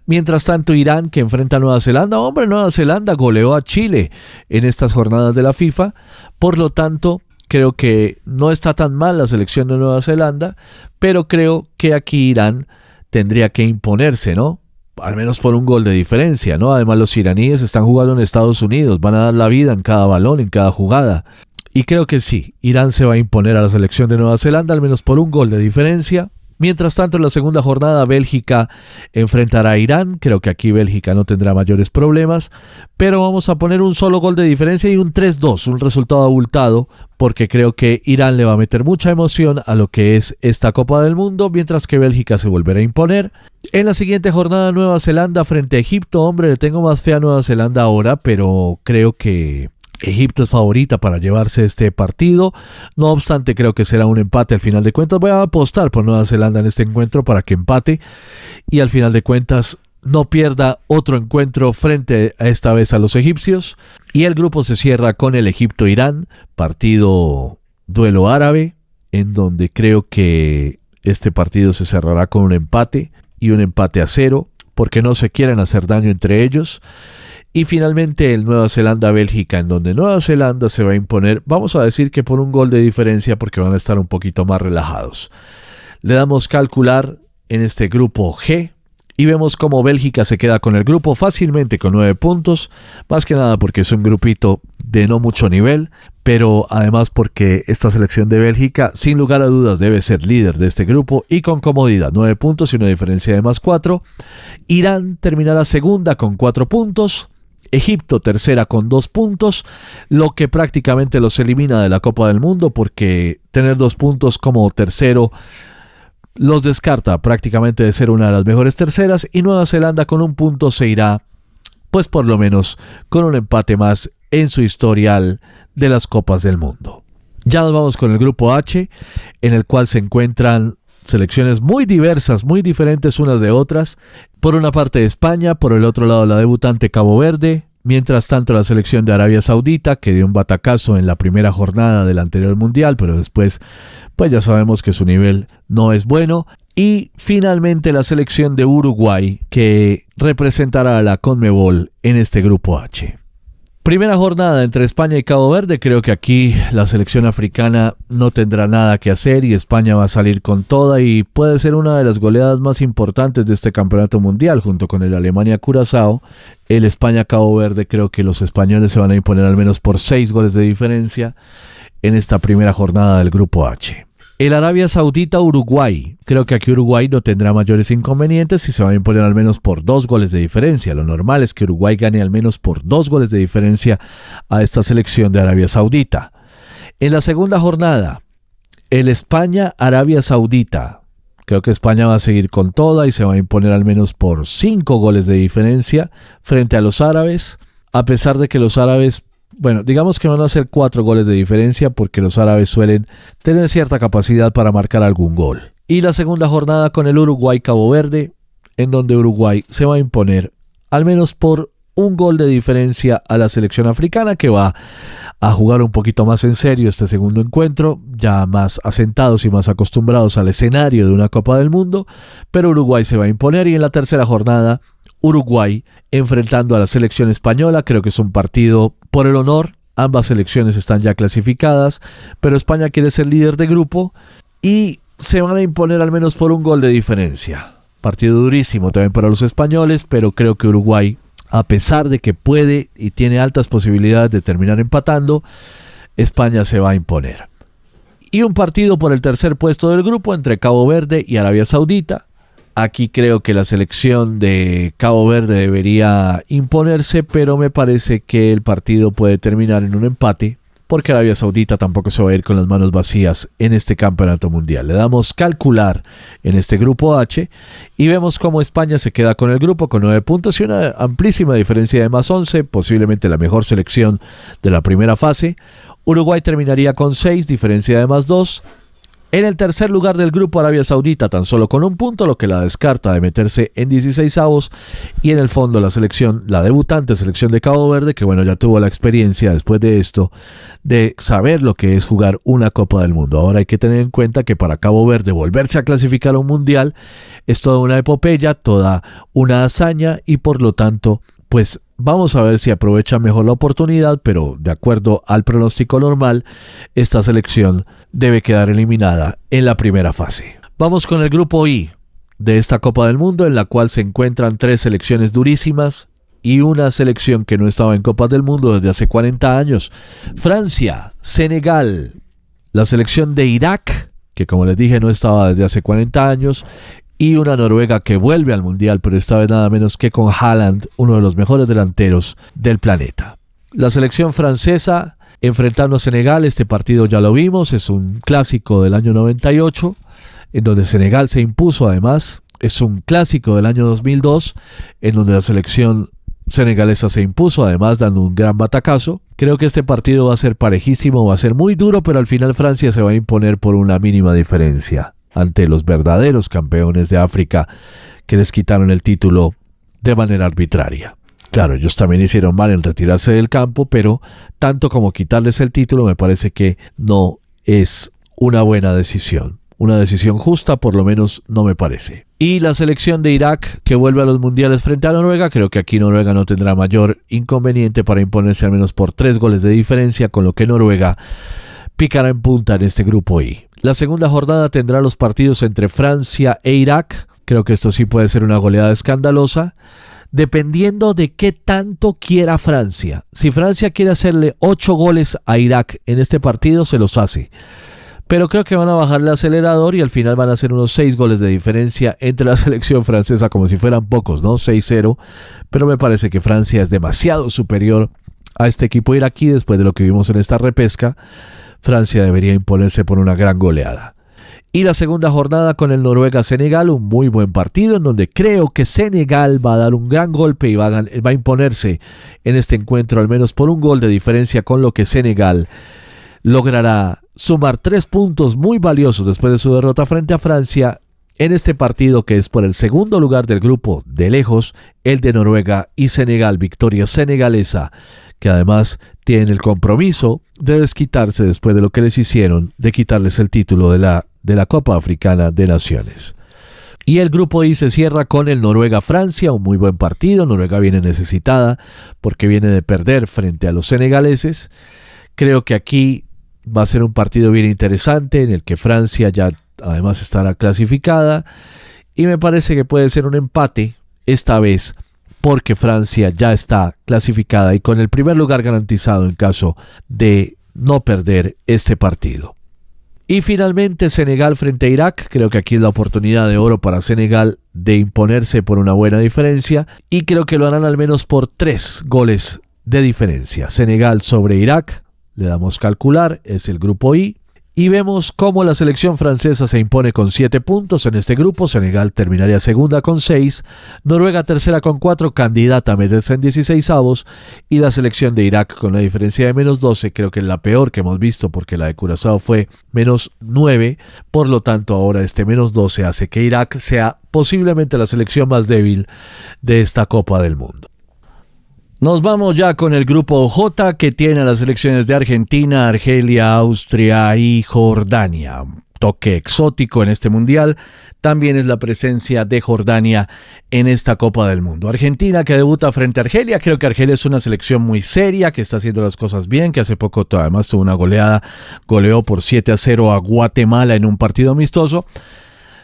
Mientras tanto, Irán, que enfrenta a Nueva Zelanda. Hombre, Nueva Zelanda goleó a Chile en estas jornadas de la FIFA. Por lo tanto, creo que no está tan mal la selección de Nueva Zelanda, pero creo que aquí Irán tendría que imponerse, ¿no? Al menos por un gol de diferencia, ¿no? Además, los iraníes están jugando en Estados Unidos, van a dar la vida en cada balón, en cada jugada. Y creo que sí, Irán se va a imponer a la selección de Nueva Zelanda, al menos por un gol de diferencia. Mientras tanto, en la segunda jornada, Bélgica enfrentará a Irán. Creo que aquí Bélgica no tendrá mayores problemas, pero vamos a poner un solo gol de diferencia y un 3-2, un resultado abultado, porque creo que Irán le va a meter mucha emoción a lo que es esta Copa del Mundo, mientras que Bélgica se volverá a imponer. En la siguiente jornada, Nueva Zelanda frente a Egipto. Hombre, le tengo más fe a Nueva Zelanda ahora, pero creo que Egipto es favorita para llevarse este partido. No obstante, creo que será un empate al final de cuentas. Voy a apostar por Nueva Zelanda en este encuentro para que empate y al final de cuentas no pierda otro encuentro frente a esta vez a los egipcios. Y el grupo se cierra con el Egipto-Irán, partido duelo árabe, en donde creo que este partido se cerrará con un empate y un empate a 0, porque no se quieren hacer daño entre ellos. Y finalmente el Nueva Zelanda-Bélgica, en donde Nueva Zelanda se va a imponer, vamos a decir que por un gol de diferencia, porque van a estar un poquito más relajados. Le damos calcular en este grupo G y vemos cómo Bélgica se queda con el grupo fácilmente con 9 puntos, más que nada porque es un grupito de no mucho nivel, pero además porque esta selección de Bélgica sin lugar a dudas debe ser líder de este grupo y con comodidad, 9 puntos y una diferencia de más 4. Irán terminará segunda con 4 puntos. Egipto tercera con 2 puntos, lo que prácticamente los elimina de la Copa del Mundo, porque tener 2 puntos como tercero los descarta prácticamente de ser una de las mejores terceras. Y Nueva Zelanda con 1 punto se irá, pues por lo menos con un empate más en su historial de las Copas del Mundo. Ya nos vamos con el grupo H, en el cual se encuentran selecciones muy diversas, muy diferentes unas de otras. Por una parte España, por el otro lado la debutante Cabo Verde. Mientras tanto la selección de Arabia Saudita, que dio un batacazo en la primera jornada del anterior mundial, pero después pues ya sabemos que su nivel no es bueno. Y finalmente la selección de Uruguay, que representará a la CONMEBOL en este grupo H. Primera jornada entre España y Cabo Verde. Creo que aquí la selección africana no tendrá nada que hacer y España va a salir con toda y puede ser una de las goleadas más importantes de este campeonato mundial, junto con el Alemania-Curazao. El España-Cabo Verde, creo que los españoles se van a imponer al menos por 6 goles de diferencia en esta primera jornada del grupo H. El Arabia Saudita-Uruguay. Creo que aquí Uruguay no tendrá mayores inconvenientes y se va a imponer al menos por 2 goles de diferencia. Lo normal es que Uruguay gane al menos por 2 goles de diferencia a esta selección de Arabia Saudita. En la segunda jornada, el España-Arabia Saudita. Creo que España va a seguir con toda y se va a imponer al menos por 5 goles de diferencia frente a los árabes, a pesar de que los árabes, bueno, digamos que van a ser 4 goles de diferencia porque los árabes suelen tener cierta capacidad para marcar algún gol. Y la segunda jornada con el Uruguay-Cabo Verde, en donde Uruguay se va a imponer al menos por 1 gol de diferencia a la selección africana, que va a jugar un poquito más en serio este segundo encuentro, ya más asentados y más acostumbrados al escenario de una Copa del Mundo, pero Uruguay se va a imponer. Y en la tercera jornada, Uruguay enfrentando a la selección española. Creo que es un partido por el honor. Ambas selecciones están ya clasificadas, pero España quiere ser líder de grupo y se van a imponer al menos por 1 gol de diferencia. Partido durísimo también para los españoles, pero creo que Uruguay, a pesar de que puede y tiene altas posibilidades de terminar empatando, España se va a imponer. Y un partido por el tercer puesto del grupo entre Cabo Verde y Arabia Saudita. Aquí creo que la selección de Cabo Verde debería imponerse, pero me parece que el partido puede terminar en un empate, porque Arabia Saudita tampoco se va a ir con las manos vacías en este campeonato mundial. Le damos calcular en este grupo H y vemos cómo España se queda con el grupo con 9 puntos y una amplísima diferencia de más 11, posiblemente la mejor selección de la primera fase. Uruguay terminaría con 6, diferencia de más 2. En el tercer lugar del grupo, Arabia Saudita, tan solo con 1 punto, lo que la descarta de meterse en 16avos. Y en el fondo la selección, la debutante selección de Cabo Verde, que bueno, ya tuvo la experiencia después de esto, de saber lo que es jugar una Copa del Mundo. Ahora hay que tener en cuenta que para Cabo Verde volverse a clasificar a un mundial es toda una epopeya, toda una hazaña y por lo tanto, pues vamos a ver si aprovecha mejor la oportunidad, pero de acuerdo al pronóstico normal, esta selección debe quedar eliminada en la primera fase. Vamos con el grupo I de esta Copa del Mundo, en la cual se encuentran 3 selecciones durísimas y una selección que no estaba en Copas del Mundo desde hace 40 años. Francia, Senegal, la selección de Irak, que como les dije no estaba desde hace 40 años, y una Noruega que vuelve al Mundial, pero esta vez nada menos que con Haaland, uno de los mejores delanteros del planeta. La selección francesa enfrentando a Senegal, este partido ya lo vimos, es un clásico del año 98, en donde Senegal se impuso además. Es un clásico del año 2002, en donde la selección senegalesa se impuso, además dando un gran batacazo. Creo que este partido va a ser parejísimo, va a ser muy duro, pero al final Francia se va a imponer por una mínima diferencia ante los verdaderos campeones de África que les quitaron el título de manera arbitraria. Claro, ellos también hicieron mal en retirarse del campo, pero tanto como quitarles el título me parece que no es una buena decisión. Una decisión justa, por lo menos no me parece. Y la selección de Irak, que vuelve a los mundiales frente a Noruega, creo que aquí Noruega no tendrá mayor inconveniente para imponerse al menos por 3 goles de diferencia, con lo que Noruega picará en punta en este grupo I. La segunda jornada tendrá los partidos entre Francia e Irak. Creo que esto sí puede ser una goleada escandalosa, dependiendo de qué tanto quiera Francia. Si Francia quiere hacerle 8 goles a Irak en este partido, se los hace. Pero creo que van a bajar el acelerador y al final van a hacer unos 6 goles de diferencia entre la selección francesa, como si fueran pocos, ¿no? 6-0. Pero me parece que Francia es demasiado superior a este equipo iraquí después de lo que vimos en esta repesca. Francia debería imponerse por una gran goleada. Y la segunda jornada con el Noruega-Senegal, un muy buen partido en donde creo que Senegal va a dar un gran golpe y va a imponerse en este encuentro al menos por un gol de diferencia, con lo que Senegal logrará sumar 3 puntos muy valiosos después de su derrota frente a Francia en este partido, que es por el segundo lugar del grupo de lejos, el de Noruega y Senegal, victoria senegalesa, que además tienen el compromiso de desquitarse después de lo que les hicieron, de quitarles el título de la Copa Africana de Naciones. Y el grupo I se cierra con el Noruega-Francia, un muy buen partido. Noruega viene necesitada porque viene de perder frente a los senegaleses. Creo que aquí va a ser un partido bien interesante en el que Francia ya además estará clasificada y me parece que puede ser un empate esta vez, porque Francia ya está clasificada y con el primer lugar garantizado en caso de no perder este partido. Y finalmente Senegal frente a Irak. Creo que aquí es la oportunidad de oro para Senegal de imponerse por una buena diferencia y creo que lo harán al menos por 3 goles de diferencia. Senegal sobre Irak, le damos calcular, es el grupo I. Y vemos cómo la selección francesa se impone con 7 puntos en este grupo. Senegal terminaría segunda con 6. Noruega tercera con 4, candidata a meterse en 16avos. Y la selección de Irak con una diferencia de menos 12. Creo que es la peor que hemos visto porque la de Curazao fue menos 9. Por lo tanto, ahora este menos 12 hace que Irak sea posiblemente la selección más débil de esta Copa del Mundo. Nos vamos ya con el grupo J, que tiene a las selecciones de Argentina, Argelia, Austria y Jordania. Un toque exótico en este mundial también es la presencia de Jordania en esta Copa del Mundo. Argentina, que debuta frente a Argelia. Creo que Argelia es una selección muy seria, que está haciendo las cosas bien, que hace poco además tuvo una goleada, goleó por 7-0 a Guatemala en un partido amistoso.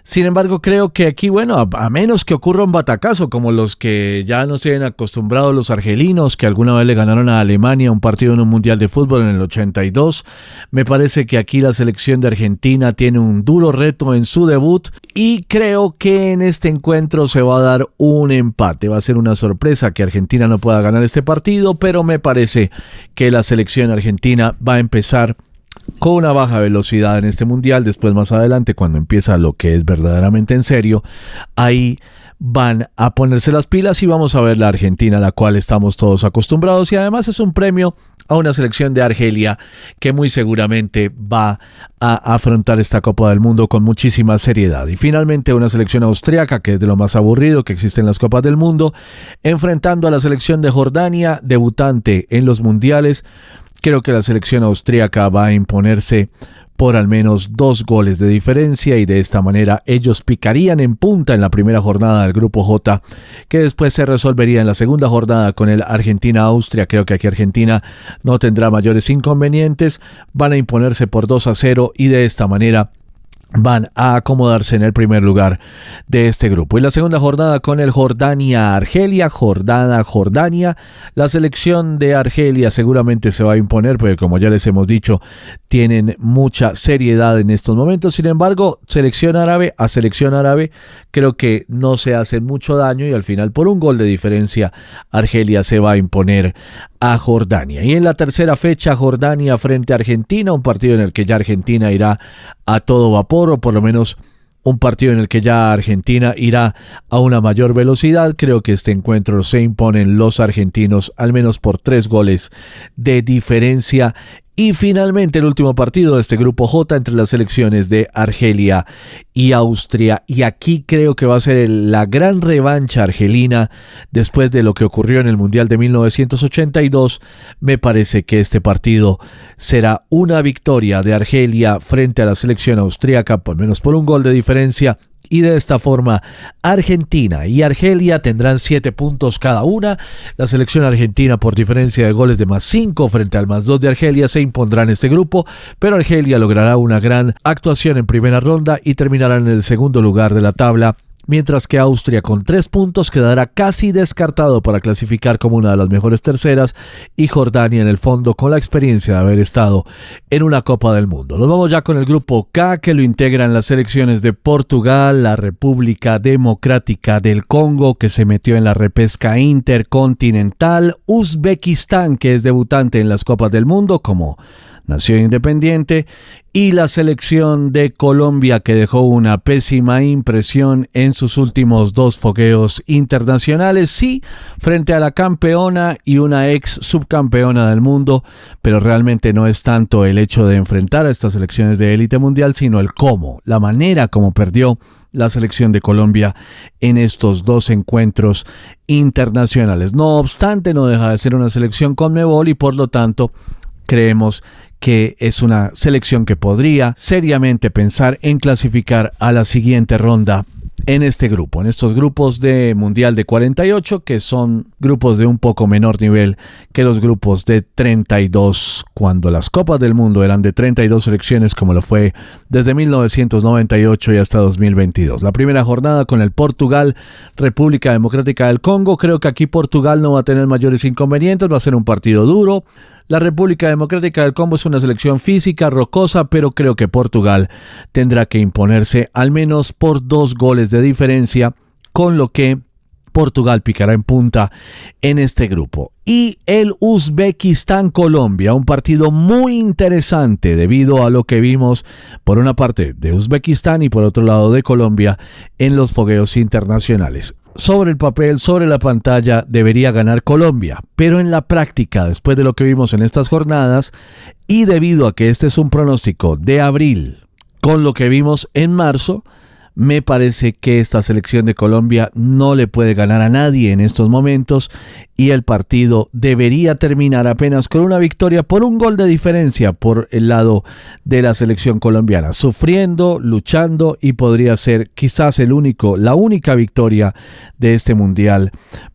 Sin embargo, creo que aquí, bueno, a menos que ocurra un batacazo como los que ya nos tienen acostumbrados los argelinos, que alguna vez le ganaron a Alemania un partido en un mundial de fútbol en el 82, me parece que aquí la selección de Argentina tiene un duro reto en su debut y creo que en este encuentro se va a dar un empate. Va a ser una sorpresa que Argentina no pueda ganar este partido, pero me parece que la selección argentina va a empezar con una baja velocidad en este mundial. Después, más adelante, cuando empieza lo que es verdaderamente en serio, ahí van a ponerse las pilas y vamos a ver la Argentina a la cual estamos todos acostumbrados, y además es un premio a una selección de Argelia que muy seguramente va a afrontar esta Copa del Mundo con muchísima seriedad. Y finalmente una selección austriaca, que es de lo más aburrido que existe en las Copas del Mundo, enfrentando a la selección de Jordania, debutante en los mundiales. Creo que la selección austríaca va a imponerse por al menos 2 goles de diferencia y de esta manera ellos picarían en punta en la primera jornada del grupo J, que después se resolvería en la segunda jornada con el Argentina-Austria. Creo que aquí Argentina no tendrá mayores inconvenientes, van a imponerse por 2-0 y de esta manera van a acomodarse en el primer lugar de este grupo. Y la segunda jornada con el Jordania-Argelia, Jordania. La selección de Argelia seguramente se va a imponer, porque como ya les hemos dicho, tienen mucha seriedad en estos momentos. Sin embargo, selección árabe a selección árabe, creo que no se hace mucho daño y al final por un gol de diferencia Argelia se va a imponer a Jordania. Y en la tercera fecha, Jordania frente a Argentina, un partido en el que ya Argentina irá a todo vapor, o por lo menos un partido en el que ya Argentina irá a una mayor velocidad. Creo que este encuentro se imponen los argentinos al menos por 3 goles de diferencia. Y finalmente el último partido de este grupo J entre las selecciones de Argelia y Austria. Y aquí creo que va a ser la gran revancha argelina después de lo que ocurrió en el Mundial de 1982. Me parece que este partido será una victoria de Argelia frente a la selección austríaca, por menos por un gol de diferencia. Y de esta forma, Argentina y Argelia tendrán 7 puntos cada una. La selección argentina, por diferencia de goles de +5 frente al +2 de Argelia, se impondrá en este grupo, pero Argelia logrará una gran actuación en primera ronda y terminará en el segundo lugar de la tabla, mientras que Austria con 3 puntos quedará casi descartado para clasificar como una de las mejores terceras, y Jordania en el fondo con la experiencia de haber estado en una Copa del Mundo. Nos vamos ya con el grupo K, que lo integran las selecciones de Portugal, la República Democrática del Congo, que se metió en la repesca intercontinental, Uzbekistán, que es debutante en las Copas del Mundo como nación independiente, y la selección de Colombia, que dejó una pésima impresión en sus últimos 2 fogueos internacionales, sí, frente a la campeona y una ex subcampeona del mundo, pero realmente no es tanto el hecho de enfrentar a estas selecciones de élite mundial, sino el cómo, la manera como perdió la selección de Colombia en estos 2 encuentros internacionales. No obstante, no deja de ser una selección CONMEBOL y por lo tanto creemos que es una selección que podría seriamente pensar en clasificar a la siguiente ronda en este grupo, en estos grupos de Mundial de 48, que son grupos de un poco menor nivel que los grupos de 32, cuando las Copas del Mundo eran de 32 selecciones, como lo fue desde 1998 y hasta 2022. La primera jornada con el Portugal, República Democrática del Congo. Creo que aquí Portugal no va a tener mayores inconvenientes, va a ser un partido duro. La República Democrática del Congo es una selección física, rocosa, pero creo que Portugal tendrá que imponerse al menos por 2 goles de diferencia, con lo que Portugal picará en punta en este grupo. Y el Uzbekistán-Colombia, un partido muy interesante debido a lo que vimos por una parte de Uzbekistán y por otro lado de Colombia en los fogueos internacionales. Sobre el papel, sobre la pantalla, debería ganar Colombia, pero en la práctica, después de lo que vimos en estas jornadas, y debido a que este es un pronóstico de abril, con lo que vimos en marzo, me parece que esta selección de Colombia no le puede ganar a nadie en estos momentos y el partido debería terminar apenas con una victoria por un gol de diferencia por el lado de la selección colombiana, sufriendo, luchando, y podría ser quizás la única victoria de este mundial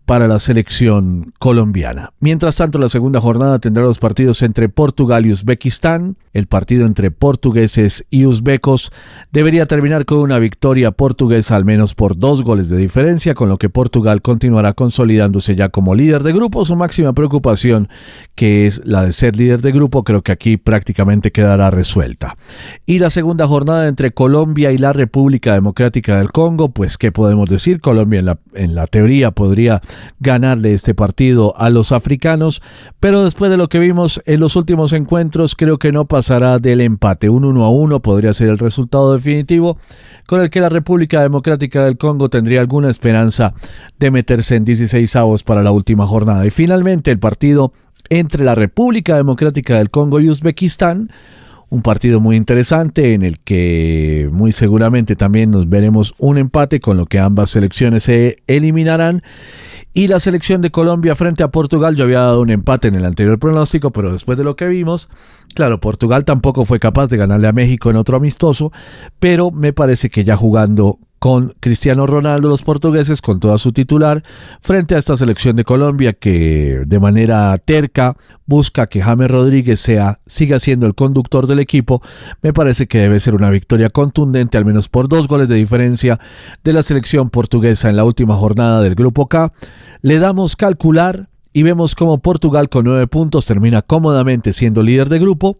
para la selección colombiana. Mientras tanto, la segunda jornada tendrá los partidos entre Portugal y Uzbekistán. El partido entre portugueses y uzbecos debería terminar con una victoria portuguesa al menos por 2 goles de diferencia, con lo que Portugal continuará consolidándose ya como líder de grupo. Su máxima preocupación, que es la de ser líder de grupo, creo que aquí prácticamente quedará resuelta. Y la segunda jornada entre Colombia y la República Democrática del Congo, pues ¿qué podemos decir? Colombia en la teoría podría ganarle este partido a los africanos, pero después de lo que vimos en los últimos encuentros, creo que no pasará del empate. Un 1-1 podría ser el resultado definitivo, con el que la República Democrática del Congo tendría alguna esperanza de meterse en 16avos para la última jornada. Y finalmente el partido entre la República Democrática del Congo y Uzbekistán, un partido muy interesante en el que muy seguramente también nos veremos un empate, con lo que ambas selecciones se eliminarán. Y la selección de Colombia frente a Portugal, yo había dado un empate en el anterior pronóstico, pero después de lo que vimos, claro, Portugal tampoco fue capaz de ganarle a México en otro amistoso, pero me parece que ya jugando con Cristiano Ronaldo, los portugueses, con toda su titular, frente a esta selección de Colombia que de manera terca busca que James Rodríguez siga siendo el conductor del equipo, me parece que debe ser una victoria contundente, al menos por 2 goles de diferencia de la selección portuguesa en la última jornada del Grupo K. Le damos calcular y vemos cómo Portugal con 9 puntos termina cómodamente siendo líder de grupo.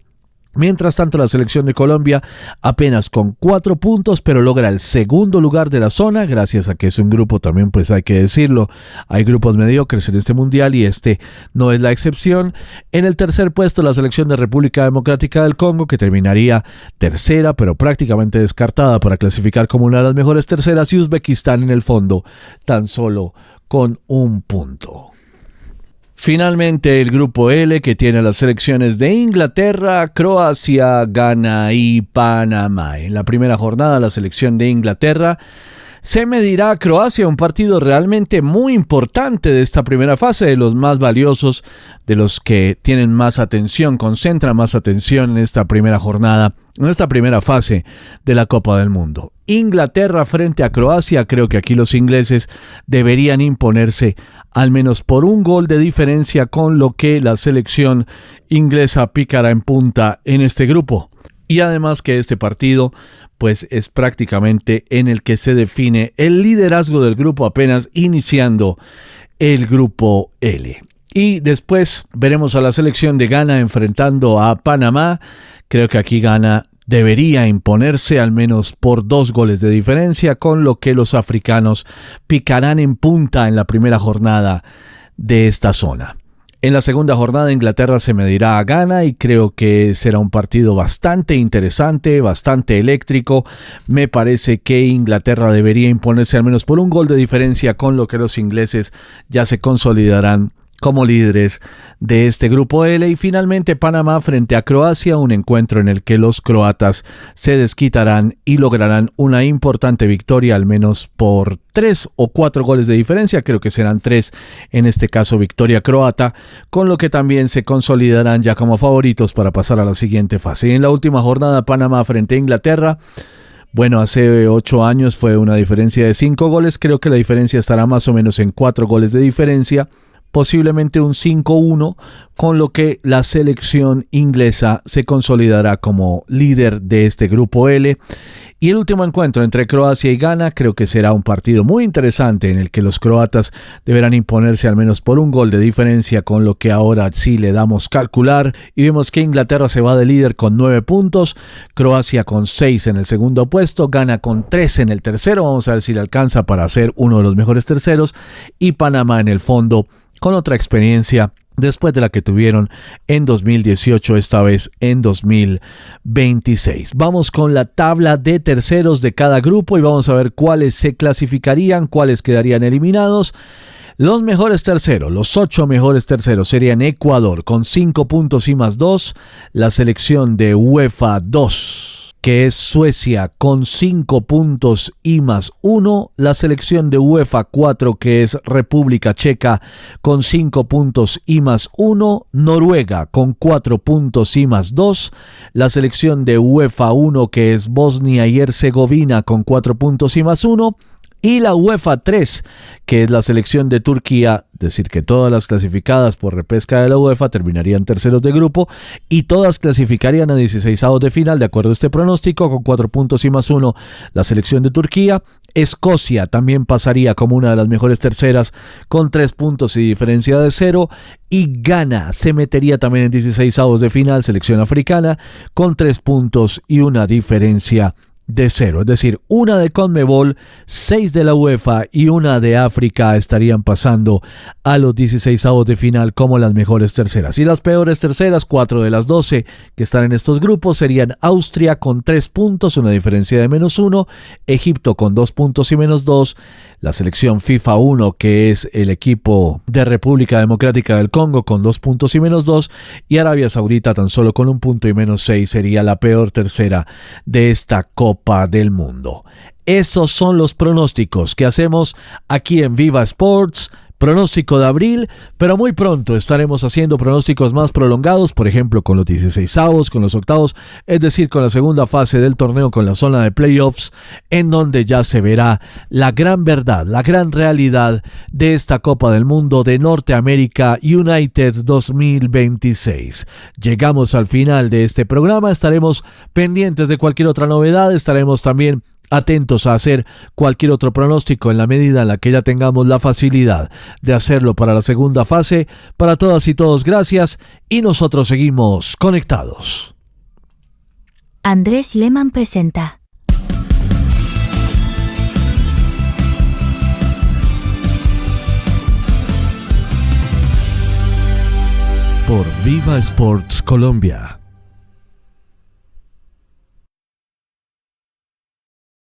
Mientras tanto, la selección de Colombia apenas con 4 puntos, pero logra el segundo lugar de la zona, gracias a que es un grupo también, pues hay que decirlo, hay grupos mediocres en este mundial y este no es la excepción. En el tercer puesto, la selección de República Democrática del Congo, que terminaría tercera, pero prácticamente descartada para clasificar como una de las mejores terceras, y Uzbekistán en el fondo, tan solo con 1 punto. Finalmente, el grupo L, que tiene las selecciones de Inglaterra, Croacia, Ghana y Panamá. En la primera jornada, la selección de Inglaterra se medirá a Croacia, un partido realmente muy importante de esta primera fase, de los más valiosos, de los que tienen más atención, concentran más atención en esta primera jornada, en esta primera fase de la Copa del Mundo. Inglaterra frente a Croacia, creo que aquí los ingleses deberían imponerse al menos por 1 gol de diferencia, con lo que la selección inglesa picará en punta en este grupo. Y además que este partido pues es prácticamente en el que se define el liderazgo del grupo, apenas iniciando el grupo L. Y después veremos a la selección de Ghana enfrentando a Panamá. Creo que aquí Ghana debería imponerse al menos por 2 goles de diferencia, con lo que los africanos picarán en punta en la primera jornada de esta zona. En la segunda jornada, Inglaterra se medirá a Ghana y creo que será un partido bastante interesante, bastante eléctrico. Me parece que Inglaterra debería imponerse al menos por 1 gol de diferencia, con lo que los ingleses ya se consolidarán como líderes de este grupo L. Y finalmente, Panamá frente a Croacia, un encuentro en el que los croatas se desquitarán y lograrán una importante victoria, al menos por 3 o 4 goles de diferencia. Creo que serán 3 en este caso, victoria croata, con lo que también se consolidarán ya como favoritos para pasar a la siguiente fase. Y en la última jornada, Panamá frente a Inglaterra. Bueno, hace 8 años fue una diferencia de 5 goles. Creo que la diferencia estará más o menos en 4 goles de diferencia, posiblemente un 5-1, con lo que la selección inglesa se consolidará como líder de este grupo L. Y el último encuentro entre Croacia y Ghana creo que será un partido muy interesante, en el que los croatas deberán imponerse al menos por 1 gol de diferencia, con lo que ahora sí le damos calcular y vemos que Inglaterra se va de líder con 9 puntos, Croacia con 6 en el segundo puesto, Ghana con 3 en el tercero, vamos a ver si le alcanza para ser uno de los mejores terceros, y Panamá en el fondo con otra experiencia después de la que tuvieron en 2018, esta vez en 2026. Vamos con la tabla de terceros de cada grupo y vamos a ver cuáles se clasificarían, cuáles quedarían eliminados. Los mejores terceros, los 8 mejores terceros serían Ecuador con 5 puntos y más 2, la selección de UEFA 2, que es Suecia con 5 puntos y más 1, la selección de UEFA 4, que es República Checa con 5 puntos y más 1, Noruega con 4 puntos y más 2, la selección de UEFA 1, que es Bosnia y Herzegovina con 4 puntos y más 1, y la UEFA 3, que es la selección de Turquía, es decir, que todas las clasificadas por repesca de la UEFA terminarían terceros de grupo y todas clasificarían a 16avos de final, de acuerdo a este pronóstico, con 4 puntos y más 1 la selección de Turquía. Escocia también pasaría como una de las mejores terceras con 3 puntos y diferencia de 0, y Ghana se metería también en 16avos de final, selección africana, con 3 puntos y una diferencia de 0, es decir, una de CONMEBOL, 6 de la UEFA y una de África estarían pasando a los 16avos de final como las mejores terceras. Y las peores terceras, 4 de las 12 que están en estos grupos, serían Austria con 3 puntos, una diferencia de menos 1, Egipto con 2 puntos y menos 2, la selección FIFA 1, que es el equipo de República Democrática del Congo, con 2 puntos y menos 2, y Arabia Saudita tan solo con 1 punto y menos 6, sería la peor tercera de esta Copa del Mundo. Esos son los pronósticos que hacemos aquí en Viva Sports. Pronóstico de abril, pero muy pronto estaremos haciendo pronósticos más prolongados, por ejemplo con los 16avos, con los octavos, es decir, con la segunda fase del torneo, con la zona de playoffs, en donde ya se verá la gran verdad, la gran realidad de esta Copa del Mundo de Norteamérica United 2026. Llegamos al final de este programa, estaremos pendientes de cualquier otra novedad, estaremos también atentos a hacer cualquier otro pronóstico en la medida en la que ya tengamos la facilidad de hacerlo para la segunda fase. Para todas y todos, gracias, y nosotros seguimos conectados. Andrés Lehmann presenta. Por Viva Sports Colombia.